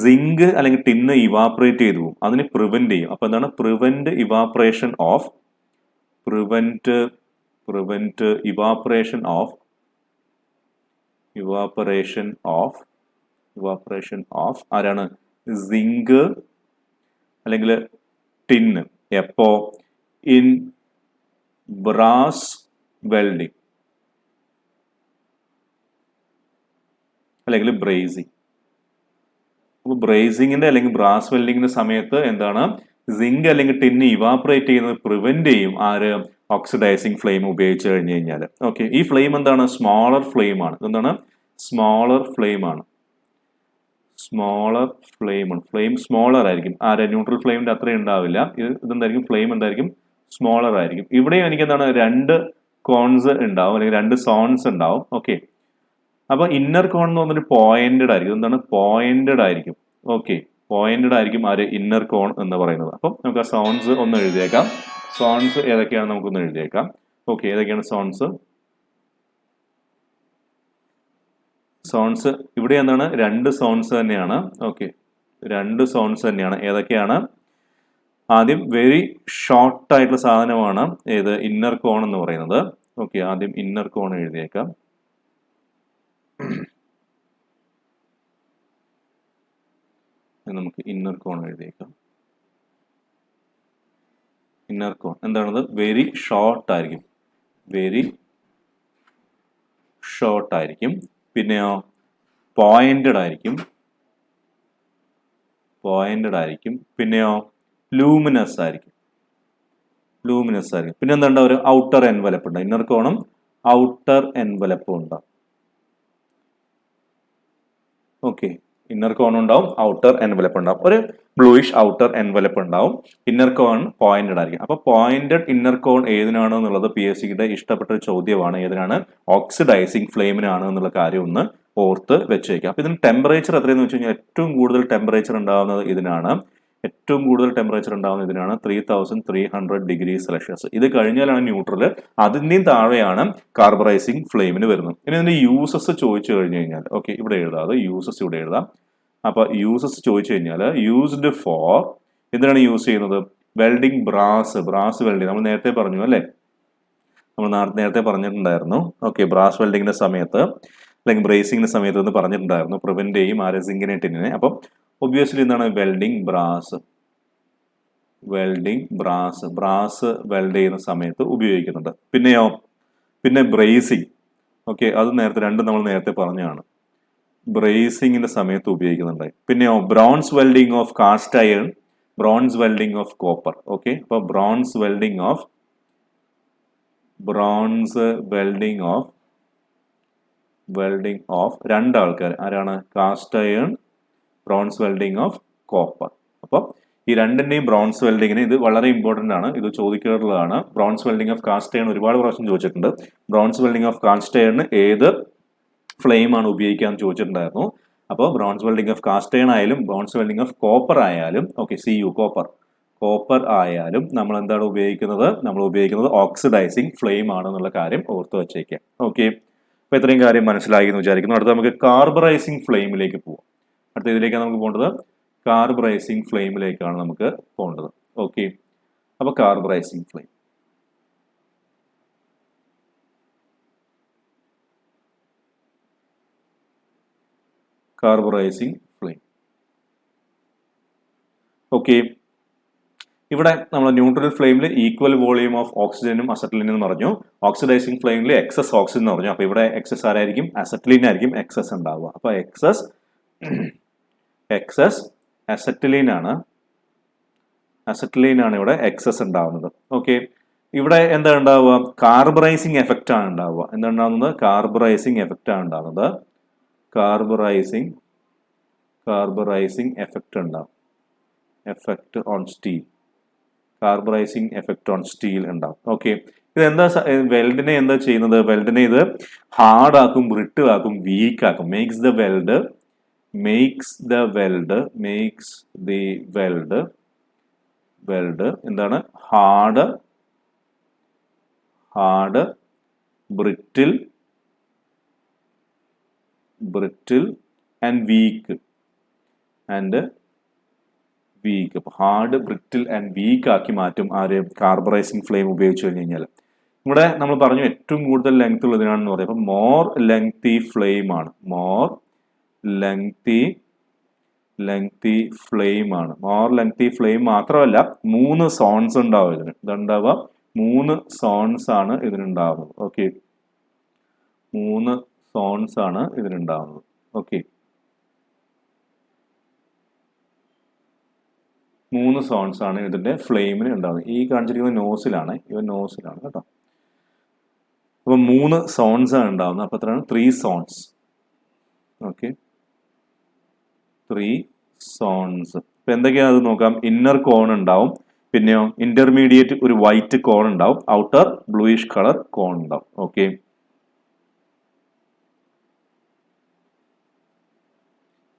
സിങ്ക് അല്ലെങ്കിൽ ടിന്ന് ഇവാപ്പറേറ്റ് ചെയ്തു പോകും. അതിന് പ്രിവെന്റ് ചെയ്യും. അപ്പൊ എന്താണ് പ്രിവെന്റ് ഇവാപ്പറേഷൻ ഓഫ് ആരാണ്? സിങ്ക് അല്ലെങ്കിൽ ടിന്ന്. എപ്പോ? ഇൻ ബ്രാസ് വെൽഡിങ് അല്ലെങ്കിൽ ബ്രേസിങ്. അപ്പോൾ ബ്രേസിങ്ങിന്റെ അല്ലെങ്കിൽ ബ്രാസ് വെൽഡിങ്ങിന്റെ സമയത്ത് എന്താണ് സിങ്ക് അല്ലെങ്കിൽ ടിന്ന് ഇവാപ്പറേറ്റ് ചെയ്യുന്നത് പ്രിവെന്റ് ചെയ്യും. ആര്? ഓക്സിഡൈസിങ് ഫ്ലെയിം ഉപയോഗിച്ച് കഴിഞ്ഞു കഴിഞ്ഞാൽ. ഓക്കെ, ഈ ഫ്ലെയിം എന്താണ്? സ്മോളർ ഫ്ലെയിം ആണ്. എന്താണ്? സ്മോളർ ഫ്ലെയിം ആണ്. ഫ്ലെയിം സ്മോളർ ആയിരിക്കും. ആരെ? ന്യൂട്രൽ ഫ്ലെയിമിന്റെ അത്രയും ഉണ്ടാവില്ല. ഇതെന്തായിരിക്കും? ഫ്ലെയിം എന്തായിരിക്കും? സ്മോളർ ആയിരിക്കും. ഇവിടെ എനിക്ക് എന്താണ് രണ്ട് കോൺസ് ഉണ്ടാവും അല്ലെങ്കിൽ രണ്ട് സോൺസ് ഉണ്ടാവും. ഓക്കെ, അപ്പൊ ഇന്നർ കോൺ എന്ന് പറഞ്ഞൊരു പോയിന്റഡ് ആയിരിക്കും. എന്താണ്? പോയിന്റഡ് ആയിരിക്കും. ഓക്കെ, പോയിന്റഡ് ആയിരിക്കും ആര്? ഇന്നർ കോൺ എന്ന് പറയുന്നത്. അപ്പം നമുക്ക് ആ സോൺസ് ഒന്ന് എഴുതിയേക്കാം. സോൺസ് ഏതൊക്കെയാണ് നമുക്കൊന്ന് എഴുതിയേക്കാം. ഓക്കെ, ഏതൊക്കെയാണ് സോൺസ്? ഇവിടെ എന്താണ്? രണ്ട് സോൺസ് തന്നെയാണ്. ഓക്കെ, രണ്ട് സോൺസ് തന്നെയാണ്. ഏതൊക്കെയാണ്? ആദ്യം വെരി ഷോർട്ട് ആയിട്ടുള്ള സാധനമാണ് ഏത്? ഇന്നർ കോൺ എന്ന് പറയുന്നത്. ഓക്കെ, ആദ്യം ഇന്നർ കോൺ എഴുതിയേക്കാം. നമുക്ക് ഇന്നർ കോൺ എഴുതിയേക്കാം. ഇന്നർ കോൺ എന്താണത്? വെരി ഷോർട്ട് ആയിരിക്കും. പിന്നെയോ പോയിന്റഡ് ആയിരിക്കും. പിന്നെയോ ലൂമിനസ് ആയിരിക്കും. പിന്നെ എന്താ ഒരു ഔട്ടർ എൻവലപ്പ് ഉണ്ട്. ഇന്നർ കോണും ഔട്ടർ എൻവലപ്പും ഉണ്ടാവും. ഓക്കെ, ഇന്നർ കോൺ ഉണ്ടാവും, ഔട്ടർ എൻവലപ്പ് ഉണ്ടാവും. ഒരു ബ്ലൂയിഷ് ഔട്ടർ എൻവലപ്പ് ഉണ്ടാവും. ഇന്നർ കോൺ പോയിന്റഡ് ആയിരിക്കും. അപ്പൊ പോയിന്റഡ് ഇന്നർ കോൺ ഏതിനാണ് എന്നുള്ളത് PSCയുടെ ഇഷ്ടപ്പെട്ട ഒരു ചോദ്യമാണ്. ഏതിനാണ്? ഓക്സിഡൈസിങ് ഫ്ലെയിമിനാണ് എന്നുള്ള കാര്യം ഒന്ന് ഓർത്ത് വെച്ചേക്കാം. അപ്പൊ ഇതിന് ടെമ്പറേച്ചർ എത്രയെന്ന് വെച്ച് കഴിഞ്ഞാൽ ഏറ്റവും കൂടുതൽ ടെമ്പറേച്ചർ ഉണ്ടാവുന്നത് ഇതിനാണ്. 3300 ഡിഗ്രി സെൽഷ്യസ്. ഇത് കഴിഞ്ഞാലാണ് ന്യൂട്രൽ. അതിന്റെയും താഴെയാണ് കാർബറൈസിങ് ഫ്ലെയിമിന് വരുന്നത്. ഇനി ഇതിന്റെ യൂസസ് ചോദിച്ചു കഴിഞ്ഞു കഴിഞ്ഞാൽ ഓക്കെ ഇവിടെ എഴുതാം. അത് യൂസസ് ഇവിടെ എഴുതാം. അപ്പൊ യൂസസ് ചോദിച്ചു കഴിഞ്ഞാൽ യൂസ്ഡ് ഫോർ എന്തിനാണ് യൂസ് ചെയ്യുന്നത്? വെൽഡിംഗ് ബ്രാസ് വെൽഡിംഗ് നമ്മൾ നേരത്തെ പറഞ്ഞു അല്ലെ? നമ്മൾ നേരത്തെ പറഞ്ഞിട്ടുണ്ടായിരുന്നു. ഓക്കെ, ബ്രാസ് വെൽഡിങ്ങിന്റെ സമയത്ത് അല്ലെങ്കിൽ ബ്രേസിങ്ങിന്റെ സമയത്ത് എന്ന് പറഞ്ഞിട്ടുണ്ടായിരുന്നു. പ്രിവെന്റ് ചെയ്യും ആരെ? സിങ്കിനെ ടിന്നിനെ. അപ്പം ഒബ്വിയസ്ലി എന്താണ്? വെൽഡിംഗ് ബ്രാസ് വെൽഡ് ചെയ്യുന്ന സമയത്ത് ഉപയോഗിക്കുന്നുണ്ട്. പിന്നെ ബ്രേസിങ്. ഓക്കെ, അത് രണ്ടും നമ്മൾ നേരത്തെ പറഞ്ഞതാണ്. ബ്രേസിങ്ങിന്റെ സമയത്ത് ഉപയോഗിക്കുന്നുണ്ട്. പിന്നെയോ bronze welding of cast iron, bronze welding of copper. Okay, അപ്പൊ ബ്രോൺസ് വെൽഡിംഗ് ഓഫ് രണ്ടാൾക്കാർ ആരാണ്? Cast iron, bronze welding of copper. അപ്പൊ ഈ രണ്ടിന്റെയും ബ്രോൺസ് വെൽഡിങ്ങിന് ഇത് വളരെ ഇമ്പോർട്ടന്റ് ആണ്. ഇത് ചോദിക്കാറുള്ളതാണ്. Bronze welding of cast iron ഒരുപാട് പ്രാവശ്യം ചോദിച്ചിട്ടുണ്ട്. ബ്രോൺസ് വെൽഡിംഗ് ഓഫ് കാസ്റ്റ് അയണിന് ഏത് ഫ്ലെയിം ആണ് ഉപയോഗിക്കാന്ന് ചോദിച്ചിട്ടുണ്ടായിരുന്നു. അപ്പോൾ bronze welding of cast iron ആയാലും ബ്രോൺസ് വെൽഡിംഗ് ഓഫ് കോപ്പർ ആയാലും ഓക്കെ കോപ്പർ ആയാലും നമ്മൾ എന്താണ് ഉപയോഗിക്കുന്നത്? നമ്മൾ ഉപയോഗിക്കുന്നത് ഓക്സിഡൈസിങ് ഫ്ലെയിം ആണെന്നുള്ള കാര്യം ഓർത്ത് വെച്ചേക്കാം. ഓക്കെ, അപ്പൊ ഇത്രയും കാര്യം മനസ്സിലായി എന്ന് വിചാരിക്കുന്നു. അടുത്ത നമുക്ക് കാർബറൈസിങ് ഫ്ലെയിമിലേക്ക് പോവാം. അടുത്ത ഇതിലേക്കാണ് നമുക്ക് പോകേണ്ടത്. കാർബറൈസിങ് ഫ്ലെയിമിലേക്കാണ് നമുക്ക് പോകേണ്ടത്. ഓക്കെ, അപ്പൊ കാർബറൈസിങ് ഫ്ലെയിം ഓക്കെ, ഇവിടെ നമ്മൾ ന്യൂട്രൽ ഫ്ലെയിമിൽ ഈക്വൽ വോളിയം ഓഫ് ഓക്സിജനും അസറ്റിലിനും എന്ന് പറഞ്ഞു. ഓക്സിഡൈസിങ് ഫ്ലെയിമിൽ എക്സസ് ഓക്സിജൻ എന്ന് പറഞ്ഞു. അപ്പൊ ഇവിടെ എക്സസ് ആരായിരിക്കും? അസറ്റിലിൻ ആയിരിക്കും എക്സസ് ഉണ്ടാവുക. അപ്പൊ എക്സസ് അസറ്റിലിൻ ആണ് ഇവിടെ എക്സസ് ഉണ്ടാവുന്നത്. ഓക്കെ, ഇവിടെ എന്താ ഉണ്ടാവുക? കാർബറൈസിങ് എഫക്റ്റ് ആണ് ഉണ്ടാവുക. എന്താ ഉണ്ടാവുന്നത്? കാർബറൈസിങ് എഫക്റ്റ് ആണ് ഉണ്ടാവുന്നത്. കാർബറൈസിങ് എഫക്റ്റ് ഉണ്ടാവും. Effect on steel. Carburising effect on steel ഉണ്ടാവും. ഓക്കെ, ഇതെന്താ വെൽഡിനെ എന്താ ചെയ്യുന്നത്? വെൽഡിനെ ഇത് ഹാർഡ് ആക്കും, ബ്രിട്ടിൽ ആക്കും, വീക്ക് ആക്കും. മേക്സ് ദ വെൽഡ് എന്താണ്? Hard, brittle and week. Hard, brittle and week ആക്കി മാറ്റും ആര്? കാർബറൈസിങ് ഫ്ലെയിം ഉപയോഗിച്ച് കഴിഞ്ഞാൽ. ഇവിടെ നമ്മൾ പറഞ്ഞു ഏറ്റവും കൂടുതൽ ലെങ്ത് ഉള്ളതിനാണെന്ന് പറയും. അപ്പൊ മോർ ലെങ്തി ഫ്ലെയിം ആണ്. മോർ ലെങ്തി ഫ്ലെയിം മാത്രമല്ല 3 സോൺസ് ഉണ്ടാവും ഇതിന്. ഇതുണ്ടാവുക 3 സോൺസ് ആണ് ഇതിനുണ്ടാവുന്നത്. ഓക്കെ, 3 സോൺസ് ആണ് ഇതിനുണ്ടാവുന്നത്. ഓക്കെ, 3 സോൺസ് ആണ് ഇതിന്റെ ഫ്ലെയിമിന് ഉണ്ടാവുന്നത്. ഈ കാണിച്ചിരിക്കുന്നത് നോസിലാണ്. കേട്ടോ. അപ്പൊ 3 സോൺസ് ആണ് ഉണ്ടാവുന്നത്. അപ്പൊ എത്രയാണ്? 3 സോൺസ്. Okay, 3 zones. ഇപ്പൊ എന്തൊക്കെയാണ് അത് നോക്കാം. ഇന്നർ കോൺ ഉണ്ടാവും, പിന്നെയോ ഇന്റർമീഡിയറ്റ് ഒരു വൈറ്റ് കോൺ ഉണ്ടാവും, ഔട്ടർ ബ്ലൂയിഷ് കളർ കോൺ ഉണ്ടാവും. ഓക്കെ,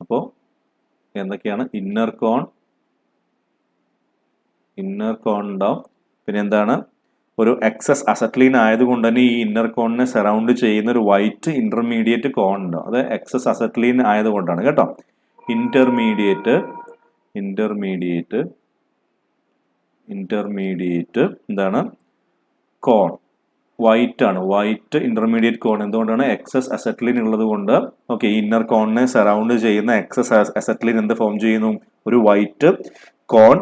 അപ്പോ എന്തൊക്കെയാണ്? ഇന്നർ കോൺ ഉണ്ടാവും. പിന്നെ എന്താണ്? ഒരു എക്സസ് അസറ്റ്ലീൻ ആയതുകൊണ്ട് തന്നെ ഈ ഇന്നർ കോണിനെ സറൗണ്ട് ചെയ്യുന്ന ഒരു വൈറ്റ് ഇന്റർമീഡിയറ്റ് കോൺ ഉണ്ടാവും. അത് എക്സസ് അസറ്റ്ലീൻ ആയതുകൊണ്ടാണ് കേട്ടോ. ഇന്റർമീഡിയറ്റ് എന്താണ്? കോൺ വൈറ്റ് ആണ്. വൈറ്റ് ഇന്റർമീഡിയറ്റ് കോൺ. എന്തുകൊണ്ടാണ്? എക്സസ് അസറ്റ്ലിൻ ഉള്ളത് കൊണ്ട്. ഓക്കെ, ഇന്നർ കോണിനെ സറൗണ്ട് ചെയ്യുന്ന എക്സസ് അസറ്റ്ലിൻ എന്ത് ഫോം ചെയ്യുന്നു? ഒരു വൈറ്റ് കോൺ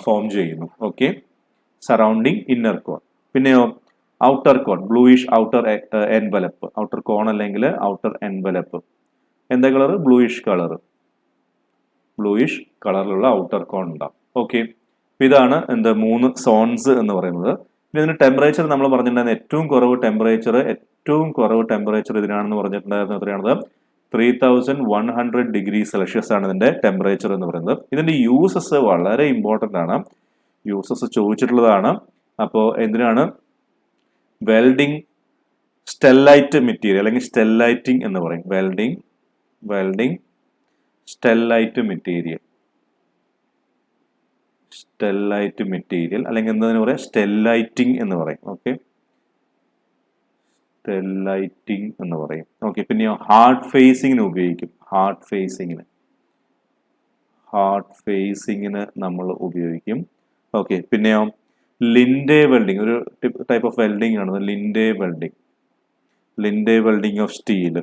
ഫോം ചെയ്യുന്നു. ഓക്കെ, സറൗണ്ടിങ് ഇന്നർ കോൺ. പിന്നെയോ ഔട്ടർ കോൺ, ബ്ലൂയിഷ് ഔട്ടർ എൻവലപ്പ്. ഔട്ടർ കോൺ അല്ലെങ്കിൽ ഔട്ടർ എൻവലപ്പ് എന്താ കളർ? ബ്ലൂയിഷ് കളറിലുള്ള ഔട്ടർ കോൺ ഉണ്ടാവും. ഓക്കെ, ഇതാണ് എന്ത്? 3 സോൺസ് എന്ന് പറയുന്നത്. പിന്നെ ഇതിന് ടെമ്പറേച്ചർ നമ്മൾ പറഞ്ഞിട്ടുണ്ടായിരുന്നത് ഏറ്റവും കുറവ് ടെമ്പറേച്ചർ ഇതിനാണെന്ന് പറഞ്ഞിട്ടുണ്ടായിരുന്നത്. എത്രയാണത്? 3100 ഡിഗ്രി സെൽഷ്യസ് ആണ് ഇതിന്റെ ടെമ്പറേച്ചർ എന്ന് പറയുന്നത്. ഇതിന്റെ യൂസസ് വളരെ ഇമ്പോർട്ടന്റ് ആണ്. യൂസസ് ചോദിച്ചിട്ടുള്ളതാണ്. അപ്പോൾ എന്തിനാണ്? വെൽഡിംഗ്, സ്റ്റെല്ലൈറ്റ് മെറ്റീരിയൽ അല്ലെങ്കിൽ സ്റ്റെല്ലൈറ്റിംഗ് എന്ന് പറയും. വെൽഡിംഗ് സ്റ്റെല്ലൈറ്റ് മെറ്റീരിയൽ അല്ലെങ്കിൽ എന്താ പറയാം? സ്റ്റെല്ലൈറ്റിംഗ് എന്ന് പറയും. ഓക്കെ, സ്റ്റെല്ലൈറ്റിംഗ് എന്ന് പറയും. ഓക്കെ, പിന്നെയോ ഹാർഡ് ഫേസിങ്ങിന് ഉപയോഗിക്കും. ഹാർഡ് ഫേസിങ്ങിന് നമ്മൾ ഉപയോഗിക്കും. ഓക്കെ, പിന്നെയോ ലിൻഡേ വെൽഡിംഗ്, ഒരു ടൈപ്പ് ഓഫ് വെൽഡിംഗ് ആണ്. Linde welding of steel.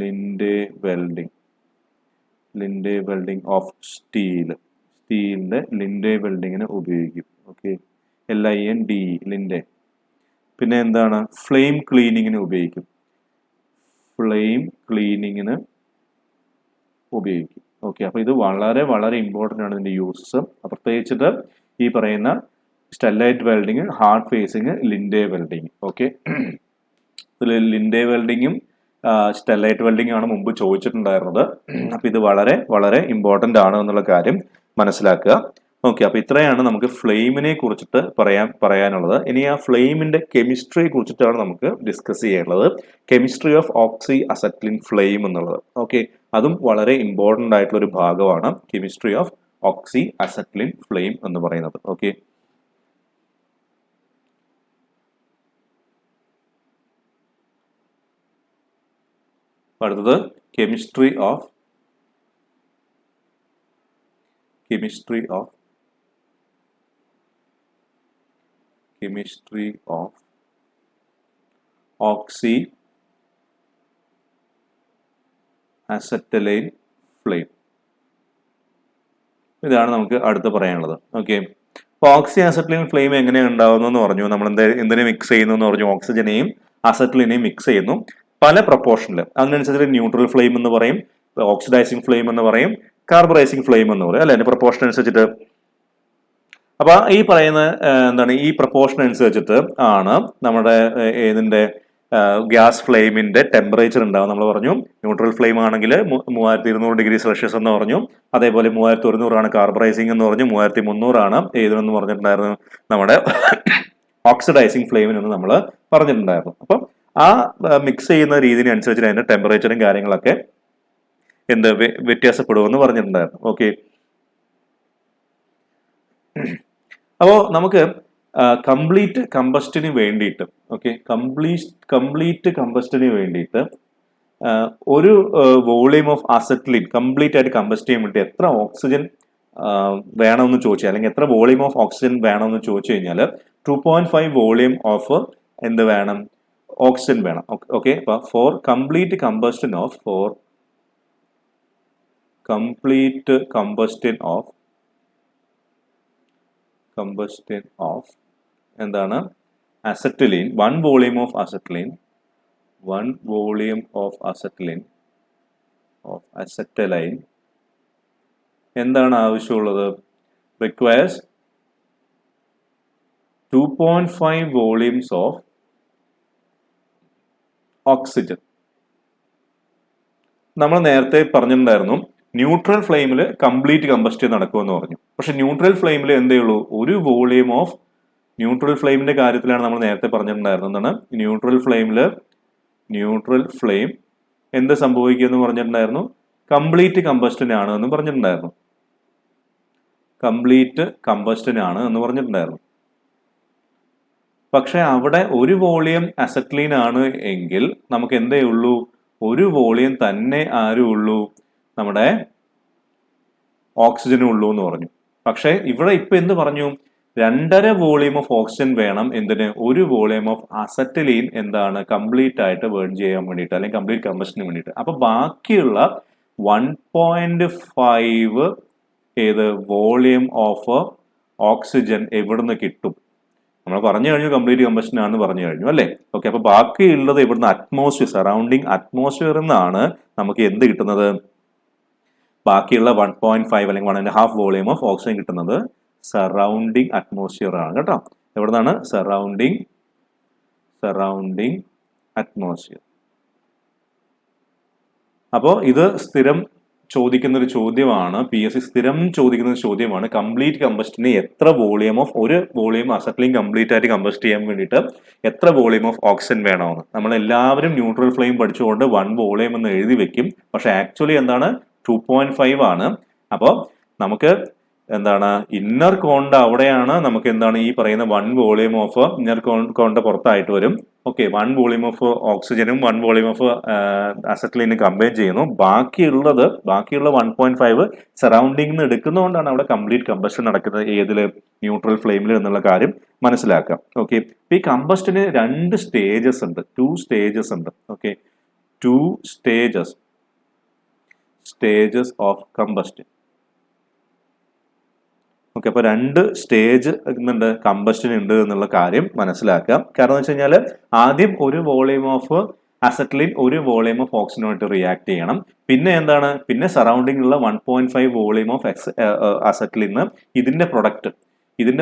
Linde welding of സ്റ്റീലിന്റെ ലിൻഡേ വെൽഡിങ്ങിന് ഉപയോഗിക്കും. Okay, LINDE, Linde. പിന്നെ എന്താണ്? ഫ്ലെയിം ക്ലീനിങ്ങിന് ഉപയോഗിക്കും. ഓക്കെ, അപ്പൊ ഇത് വളരെ വളരെ ഇമ്പോർട്ടൻ്റ് ആണ് ഇതിന്റെ യൂസസ്. പ്രത്യേകിച്ചിട്ട് ഈ പറയുന്ന stellite welding, hard facing, Linde welding. Okay, Linde വെൽഡിങ്ങും സ്റ്റെല്ലൈറ്റ് വെൽഡിംഗ് ആണ് മുമ്പ് ചോദിച്ചിട്ടുണ്ടായിരുന്നത്. അപ്പൊ ഇത് വളരെ വളരെ ഇമ്പോർട്ടൻ്റ് ആണ് എന്നുള്ള കാര്യം മനസ്സിലാക്കുക. ഓക്കെ, അപ്പൊ ഇത്രയാണ് നമുക്ക് ഫ്ലെയിമിനെ കുറിച്ചിട്ട് പറയാനുള്ളത്. ഇനി ആ ഫ്ലെയിമിന്റെ കെമിസ്ട്രിയെ കുറിച്ചിട്ടാണ് നമുക്ക് ഡിസ്കസ് ചെയ്യാനുള്ളത്. കെമിസ്ട്രി ഓഫ് ഓക്സി അസറ്റ്ലിൻ ഫ്ലെയിം എന്നുള്ളത്. ഓക്കെ, അതും വളരെ ഇമ്പോർട്ടൻ്റ് ആയിട്ടുള്ള ഒരു ഭാഗമാണ് കെമിസ്ട്രി ഓഫ് ഓക്സി അസറ്റ്ലിൻ ഫ്ലെയിം എന്ന് പറയുന്നത്. ഓക്കെ, അടുത്തത് കെമിസ്ട്രി ഓഫ് ഓക്സി അസറ്റലൈൻ ഫ്ലെയിം. ഇതാണ് നമുക്ക് അടുത്ത് പറയാനുള്ളത്. ഓക്കെ, അപ്പോൾ ഓക്സി അസറ്റിലിൻ ഫ്ലെയിം എങ്ങനെയാണ് ഉണ്ടാവുന്നതെന്ന് പറഞ്ഞു. നമ്മൾ എന്തിനെ മിക്സ് ചെയ്യുന്നു എന്ന് പറഞ്ഞു? ഓക്സിജനെയും അസറ്റിലിനെയും മിക്സ് ചെയ്യുന്നു പല പ്രൊപ്പോർഷനിൽ. അതിനനുസരിച്ച് ന്യൂട്രൽ ഫ്ലെയിം എന്ന് പറയും, ഓക്സിഡൈസിങ് ഫ്ലെയിം എന്ന് പറയും, കാർബറൈസിങ് ഫ്ലെയിം എന്ന് പറയും, അല്ലെ? അതിന്റെ പ്രൊപ്പോർഷൻ അനുസരിച്ചിട്ട്. അപ്പൊ ഈ പറയുന്ന എന്താണ്, ഈ പ്രൊപ്പോർഷൻ അനുസരിച്ചിട്ട് ആണ് നമ്മുടെ ഏതിന്റെ ഗ്യാസ് ഫ്ലെയിമിന്റെ ടെമ്പറേച്ചർ ഉണ്ടാവും. നമ്മൾ പറഞ്ഞു ന്യൂട്രൽ ഫ്ലെയിം ആണെങ്കിൽ 3200°C എന്ന് പറഞ്ഞു. അതേപോലെ 3100 ആണ് കാർബറൈസിംഗ് എന്ന് പറഞ്ഞു. 3300 ആണ് ഏതെന്ന് പറഞ്ഞിട്ടുണ്ടായിരുന്നു നമ്മുടെ ഓക്സിഡൈസിങ് ഫ്ലെയിമിനെന്ന് നമ്മൾ പറഞ്ഞിട്ടുണ്ടായിരുന്നു. അപ്പം ആ മിക്സ് ചെയ്യുന്ന രീതിനെ അനുസരിച്ച് അതിന്റെ ടെമ്പറേച്ചറും കാര്യങ്ങളൊക്കെ വ്യത്യാസപ്പെടുമെന്ന് പറഞ്ഞിട്ടുണ്ടായിരുന്നു. ഓക്കെ, അപ്പോൾ നമുക്ക് കംപ്ലീറ്റ് കമ്പസ്റ്റിന് വേണ്ടിയിട്ട്, ഓക്കെ, കംപ്ലീറ്റ് കമ്പസ്റ്റിന് വേണ്ടിയിട്ട് ഒരു വോളിയം ഓഫ് അസറ്റിലിൻ കംപ്ലീറ്റ് ആയിട്ട് കമ്പസ്റ്റ് ചെയ്യാൻ വേണ്ടി എത്ര ഓക്സിജൻ വേണമെന്ന് ചോദിച്ചാൽ, അല്ലെങ്കിൽ എത്ര വോളിയം ഓഫ് ഓക്സിജൻ വേണമെന്ന് ചോദിച്ചു കഴിഞ്ഞാൽ 2.5 വോളിയം ഓഫ് എന്ത് വേണം? ഓക്സിജൻ വേണം. ഓക്കെ, അപ്പൊ ഫോർ കംപ്ലീറ്റ് കമ്പസ്റ്റൻ ഓഫ് എന്താണ്? അസറ്റിലിൻ, 1 വോളിയം ഓഫ് അസറ്റലൈൻ എന്താണ് ആവശ്യമുള്ളത്? Requires 2.5 volumes of oxygen. നമ്മൾ നേരത്തെ പറഞ്ഞിട്ടുണ്ടായിരുന്നു ന്യൂട്രൽ ഫ്ലെയിമിൽ കംപ്ലീറ്റ് കമ്പസ്റ്റ് നടക്കുമെന്ന് പറഞ്ഞു. പക്ഷെ ന്യൂട്രൽ ഫ്ലെയിമിൽ എന്തേ ഉള്ളൂ? ഒരു വോളിയം ഓഫ് ന്യൂട്രൽ ഫ്ലെയിമിന്റെ കാര്യത്തിലാണ് നമ്മൾ നേരത്തെ പറഞ്ഞിട്ടുണ്ടായിരുന്നത്. എന്താണ്? ന്യൂട്രൽ ഫ്ലെയിം എന്ത് സംഭവിക്കുമെന്ന് പറഞ്ഞിട്ടുണ്ടായിരുന്നു? കംപ്ലീറ്റ് കമ്പസ്റ്റൻ ആണ് എന്ന് പറഞ്ഞിട്ടുണ്ടായിരുന്നു. പക്ഷെ അവിടെ ഒരു വോളിയം അസറ്റിലീൻ ആണ് എങ്കിൽ നമുക്ക് എന്തേ ഉള്ളൂ? ഒരു വോളിയം തന്നെ ആരും ഉള്ളൂ? നമ്മുടെ ഓക്സിജനും ഉള്ളൂ എന്ന് പറഞ്ഞു. പക്ഷെ ഇവിടെ ഇപ്പൊ എന്ത് പറഞ്ഞു? 2.5 വോളിയം ഓഫ് ഓക്സിജൻ വേണം. എന്തിന്? ഒരു വോളിയം ഓഫ് അസറ്റിലീൻ എന്താണ് കംപ്ലീറ്റ് ആയിട്ട് ബേൺ ചെയ്യാൻ വേണ്ടിയിട്ട്, അല്ലെങ്കിൽ കംപ്ലീറ്റ് കമ്പഷന് വേണ്ടിയിട്ട്. അപ്പൊ ബാക്കിയുള്ള 1.5 ഏത് വോളിയം ഓഫ് ഓക്സിജൻ എവിടുന്ന് കിട്ടും? നമ്മൾ പറഞ്ഞു കഴിഞ്ഞു കംപ്ലീറ്റ് കമ്പഷൻ ആണെന്ന് പറഞ്ഞു കഴിഞ്ഞു, അല്ലേ? ഓക്കെ, അപ്പൊ ബാക്കിയുള്ളത് ഇവിടുന്ന് അറ്റ്മോസ്ഫിയർ, സറൗണ്ടിങ് അറ്റ്മോസ്ഫിയറിൽ നിന്നാണ് നമുക്ക് എന്ത് കിട്ടുന്നത്? ബാക്കിയുള്ള 1.5 അല്ലെങ്കിൽ 1.5 വോളിയം ഓഫ് ഓക്സിജൻ കിട്ടുന്നത് സറൗണ്ടിങ് അറ്റ്മോസ്ഫിയർ ആണ് കേട്ടോ. എവിടുന്നാണ്? Surrounding atmosphere. അപ്പോൾ ഇത് സ്ഥിരം ചോദിക്കുന്ന ഒരു ചോദ്യമാണ്, PSC സ്ഥിരം ചോദിക്കുന്ന ഒരു ചോദ്യമാണ്. കംപ്ലീറ്റ് കമ്പസ്റ്റിന് എത്ര വോളിയം ഓഫ്, ഒരു വോളിയം അസറ്റിലിൻ കംപ്ലീറ്റ് ആയിട്ട് കമ്പസ്റ്റ് ചെയ്യാൻ വേണ്ടിയിട്ട് എത്ര വോളിയം ഓഫ് ഓക്സിജൻ വേണമെന്ന്. നമ്മൾ എല്ലാവരും ന്യൂട്രൽ ഫ്ലെയിം പഠിച്ചുകൊണ്ട് 1 വോളിയം എന്ന് എഴുതി വെക്കും. പക്ഷെ ആക്ച്വലി എന്താണ്? 2.5 ആണ്. അപ്പോൾ നമുക്ക് എന്താണ് ഇന്നർ കോണിന്റെ അവിടെയാണ് നമുക്ക് എന്താണ് ഈ പറയുന്ന 1 വോളിയം ഓഫ് ഇന്നർ കോണിന്റെ പുറത്തായിട്ട് വരും. ഓക്കെ, 1 വോളിയം ഓഫ് ഓക്സിജനും 1 വോളിയം ഓഫ് അസറ്റിലിനും കമ്പൈൻ ചെയ്യുന്നു. ബാക്കിയുള്ള 1.5 സറൗണ്ടിങ്ങിൽ നിന്ന് എടുക്കുന്നതുകൊണ്ടാണ് അവിടെ കംപ്ലീറ്റ് കമ്പസ്റ്റൻ നടക്കുന്നത്. ഏതില്? ന്യൂട്രൽ ഫ്ലെയിമിൽ എന്നുള്ള കാര്യം മനസ്സിലാക്കാം. ഓക്കെ, ഈ കമ്പസ്റ്റിന് 2 സ്റ്റേജസ് ഉണ്ട്, 2 സ്റ്റേജസ് ഉണ്ട്. Okay, 2 stages of combustion. Okay, അപ്പൊ 2 സ്റ്റേജ് എന്തുണ്ട്? കമ്പസ്റ്റൻ ഉണ്ട് എന്നുള്ള കാര്യം മനസ്സിലാക്കാം. കാരണം എന്ന് വെച്ച് കഴിഞ്ഞാൽ ആദ്യം ഒരു വോളിയം ഓഫ് അസറ്റിലിൻ ഒരു വോളിയം ഓഫ് ഓക്സിജനുമായിട്ട് റിയാക്ട് ചെയ്യണം. പിന്നെ എന്താണ്? പിന്നെ സറൗണ്ടിങ് ഉള്ള 1.5 വോളിയം ഓഫ് അസറ്റിലിന് ഇതിന്റെ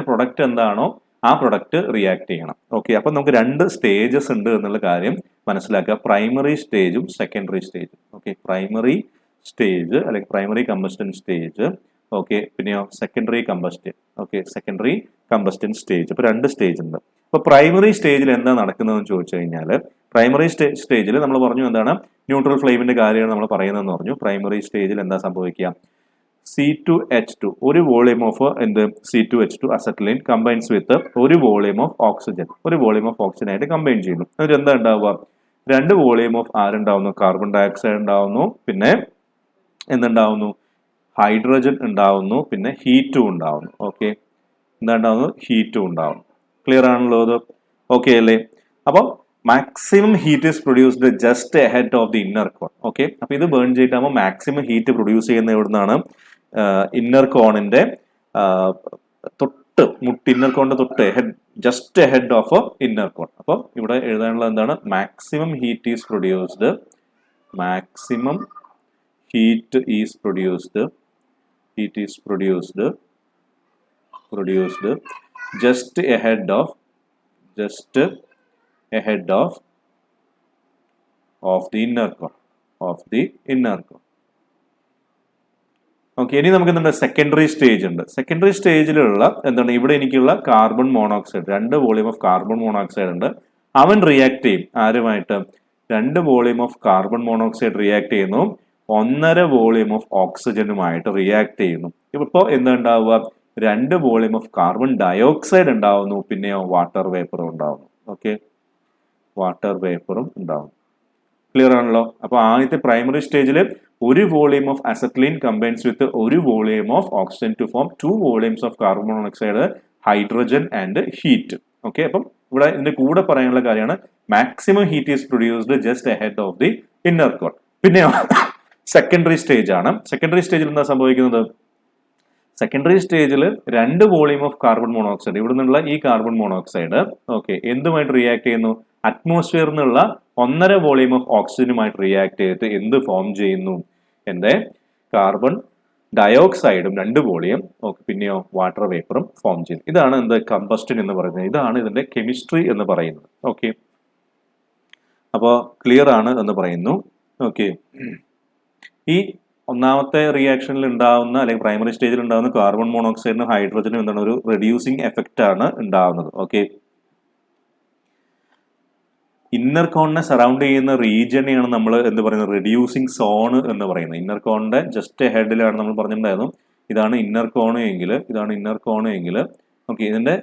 പ്രൊഡക്റ്റ് എന്താണോ ആ പ്രൊഡക്റ്റ് റിയാക്ട് ചെയ്യണം. ഓക്കെ, അപ്പൊ നമുക്ക് 2 സ്റ്റേജസ് ഉണ്ട് എന്നുള്ള കാര്യം മനസ്സിലാക്കുക. പ്രൈമറി സ്റ്റേജും സെക്കൻഡറി സ്റ്റേജും. ഓക്കെ, പ്രൈമറി സ്റ്റേജ് അല്ലെങ്കിൽ പ്രൈമറി കമ്പസ്റ്റൻ സ്റ്റേജ്. ഓക്കെ, പിന്നെയോ secondary combustion. Okay, secondary combustion stage. ഇപ്പൊ 2 സ്റ്റേജ് ഉണ്ട്. അപ്പൊ പ്രൈമറി സ്റ്റേജിൽ എന്താ നടക്കുന്നതെന്ന് ചോദിച്ചു കഴിഞ്ഞാൽ, പ്രൈമറി സ്റ്റേജിൽ നമ്മൾ പറഞ്ഞു എന്താണ്? ന്യൂട്രൽ ഫ്ലെയിമിന്റെ കാര്യമാണ് നമ്മൾ പറയുന്നതെന്ന് പറഞ്ഞു. പ്രൈമറി സ്റ്റേജിൽ എന്താ സംഭവിക്കുക? C2H2 ഒരു volume of C2H2 acetylene combines വിത്ത് ഒരു വോളിയം ഓഫ് ഓക്സിജൻ ആയിട്ട് കമ്പൈൻ ചെയ്യുന്നു. എന്നിട്ട് എന്താ ഉണ്ടാവുക? 2 വോളിയം ഓഫ് ആരുണ്ടാവുന്നു? കാർബൺ ഡയോക്സൈഡ് ഉണ്ടാവുന്നു. പിന്നെ എന്തുണ്ടാവുന്നു? ഹൈഡ്രജൻ ഉണ്ടാവുന്നു. പിന്നെ ഹീറ്റും ഉണ്ടാവുന്നു. ഓക്കെ, എന്താ ഉണ്ടാവുന്നു? ഹീറ്റും ഉണ്ടാവുന്നു. ക്ലിയർ ആണല്ലോ അത്? ഓക്കെ അല്ലേ? അപ്പം maximum heat is produced just ahead of the inner core. Okay, അപ്പൊ ഇത് ബേൺ ചെയ്തിട്ടാകുമ്പോൾ മാക്സിമം ഹീറ്റ് പ്രൊഡ്യൂസ് ചെയ്യുന്ന എവിടുന്നാണ്? ഇന്നർ കോണിന്റെ തൊട്ട് ഇന്നർ കോണിന്റെ തൊട്ട് ജസ്റ്റ് ഹെഡ് ഓഫ് ഇന്നർ കോൺ. അപ്പം ഇവിടെ എഴുതാനുള്ള എന്താണ്? Maximum heat is produced, maximum heat is produced just ahead of the inner core okay. ഇനി നമുക്ക് എന്താണ്? സെക്കൻഡറി സ്റ്റേജ് ഉണ്ട്. സെക്കൻഡറി സ്റ്റേജിലുള്ള എന്താണ്? ഇവിടെ എനിക്കുള്ള carbon monoxide, 2 volume of carbon monoxide ഉണ്ട്. അവൻ റിയാക്ട് ചെയ്യും ആരുമായിട്ട്? 2 volume of carbon monoxide react ചെയ്യുന്നു 1.5 വോളിയം ഓഫ് ഓക്സിജനുമായിട്ട് റിയാക്ട് ചെയ്യുന്നു. ഇപ്പോൾ എന്താ ഉണ്ടാവുക? 2 വോളിയം ഓഫ് കാർബൺ ഡയോക്സൈഡ് ഉണ്ടാവുന്നു, പിന്നെയോ വാട്ടർ വേപ്പറും ഉണ്ടാവുന്നു. ഓക്കെ, വാട്ടർ വേപ്പറും ഉണ്ടാവുന്നു. ക്ലിയർ ആണല്ലോ? അപ്പൊ ആദ്യത്തെ പ്രൈമറി സ്റ്റേജിൽ 1 volume of acetylene combines with 1 volume of oxygen to form 2 volumes of carbon monoxide, hydrogen and heat. Okay, അപ്പം ഇവിടെ ഇതിന്റെ കൂടെ പറയാനുള്ള കാര്യമാണ് maximum heat is produced just ahead of the inner core. പിന്നെയോ സെക്കൻഡറി സ്റ്റേജ് ആണ്. സെക്കൻഡറി സ്റ്റേജിൽ എന്താ സംഭവിക്കുന്നത്? സെക്കൻഡറി സ്റ്റേജിൽ 2 വോളിയം ഓഫ് കാർബൺ മോണോക്സൈഡ്, ഇവിടെ നിന്നുള്ള ഈ കാർബൺ മോണോക്സൈഡ് ഓക്കെ എന്തുമായിട്ട് റിയാക്ട് ചെയ്യുന്നു? അറ്റ്മോസ്ഫിയറിൽ നിന്നുള്ള 1.5 വോളിയം ഓഫ് ഓക്സിജനുമായിട്ട് റിയാക്ട് ചെയ്തിട്ട് എന്ത് ഫോം ചെയ്യുന്നു? എന്റെ കാർബൺ ഡയോക്സൈഡും 2 വോളിയം ഓക്കെ പിന്നെയോ വാട്ടർ വേപ്പറും ഫോം ചെയ്യുന്നു. ഇതാണ് എന്ത്? കമ്പസ്റ്റൻ എന്ന് പറയുന്നത്. ഇതാണ് ഇതിന്റെ കെമിസ്ട്രി എന്ന് പറയുന്നത്. ഓക്കെ, അപ്പോൾ ക്ലിയർ ആണ് എന്ന് പറയുന്നു. ഓക്കെ, ഈ ഒന്നാമത്തെ റിയാക്ഷനിൽ ഉണ്ടാവുന്ന അല്ലെങ്കിൽ പ്രൈമറി സ്റ്റേജിൽ ഉണ്ടാവുന്ന കാർബൺ മോണോക്സൈഡിനും ഹൈഡ്രജനും എന്താണ്? ഒരു റെഡ്യൂസിങ് എഫക്റ്റ് ആണ് ഉണ്ടാവുന്നത്. ഓക്കെ, ഇന്നർ കോണിനെ സറൗണ്ട് ചെയ്യുന്ന റീജിയനെയാണ് നമ്മൾ എന്ത് പറയുന്നത്? റെഡ്യൂസിങ് സോൺ എന്ന് പറയുന്നത്. ഇന്നർ കോണിന്റെ ജസ്റ്റ് ഹെഡിലാണ് നമ്മൾ പറഞ്ഞിട്ടുണ്ടായിരുന്നു. ഇതാണ് ഇന്നർ കോൺ എങ്കിൽ ഓക്കെ ഇതിന്റെ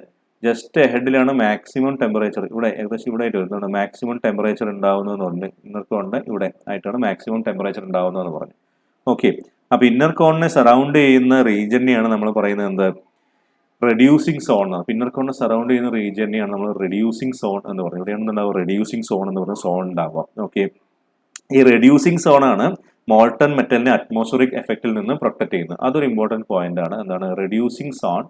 ജസ്റ്റ് ഹെഡിലാണ് മാക്സിമം ടെമ്പറേച്ചർ. ഇവിടെ ഏകദേശം ഇവിടെ ആയിട്ട് വരുന്നുണ്ട് മാക്സിമം ടെമ്പറേച്ചർ ഉണ്ടാവുന്നതെന്ന് പറഞ്ഞു. ഇന്നർ കോണിന്റെ ഇവിടെ ആയിട്ടാണ് മാക്സിമം ടെമ്പറേച്ചർ ഉണ്ടാവുന്നതെന്ന് പറഞ്ഞു. ഓക്കെ, അപ്പൊ ഇന്നർ കോണിനെ സറൗണ്ട് ചെയ്യുന്ന റീജിയനെയാണ് നമ്മൾ പറയുന്നത് എന്ത്? Reducing zone. അപ്പൊ ഇന്നർ കോണിനെ സറൗണ്ട് ചെയ്യുന്ന റീജിയനെയാണ് നമ്മൾ റെഡ്യൂസിങ് സോൺ എന്ന് പറയുന്നത്. ഇവിടെയാണ് ഉണ്ടാവുക റെഡ്യൂസിങ് സോൺ എന്ന് പറയുന്ന സോൺ ഉണ്ടാവുക. ഓക്കെ, ഈ റെഡ്യൂസിങ് സോൺ ആണ് മോൾട്ടൺ മെറ്റലിനെ അറ്റ്മോസ്ഫിയറിക് എഫക്റ്റിൽ നിന്ന് പ്രൊട്ടക്ട് ചെയ്യുന്നത്. അതൊരു ഇമ്പോർട്ടന്റ് പോയിന്റ് ആണ്. എന്താണ്? Reducing zone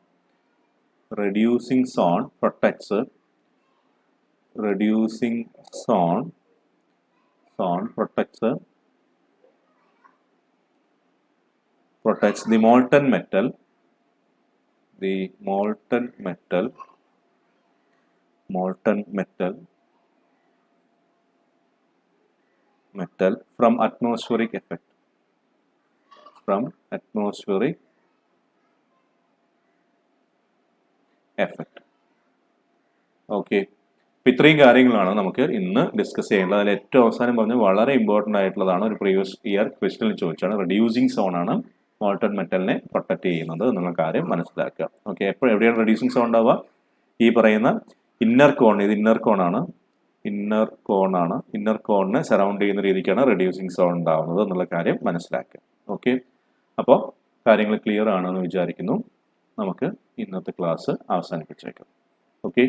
protects the molten metal from atmospheric effect. Okay, ഇത്രയും കാര്യങ്ങളാണ് നമുക്ക് ഇന്ന് ഡിസ്കസ് ചെയ്യേണ്ടത്. അതിൽ ഏറ്റവും അവസാനം പറഞ്ഞ് വളരെ ഇമ്പോർട്ടൻ്റ് ആയിട്ടുള്ളതാണ്, ഒരു പ്രീവിയസ് ഇയർ ക്വസ്റ്റ്യനിൽ ചോദിച്ചാണ്. റെഡ്യൂസിങ് സോൺ ആണ് മോൾട്ടൺ മെറ്റലിനെ പ്രൊട്ടക്ട് ചെയ്യുന്നത് എന്നുള്ള കാര്യം മനസ്സിലാക്കുക. ഓക്കെ, എവിടെയാണ് റെഡ്യൂസിങ് സോൺ ഉണ്ടാവുക? ഈ പറയുന്ന ഇന്നർ കോൺ, ഇത് ഇന്നർ കോണിനെ സറൗണ്ട് ചെയ്യുന്ന രീതിക്കാണ് റെഡ്യൂസിങ് സോൺ ഉണ്ടാവുന്നത് എന്നുള്ള കാര്യം മനസ്സിലാക്കുക. ഓക്കെ, അപ്പോൾ കാര്യങ്ങൾ ക്ലിയർ ആണെന്ന് വിചാരിക്കുന്നു. നമുക്ക് ഇന്നത്തെ ക്ലാസ് അവസാനിപ്പിച്ചേക്കാം. Okay.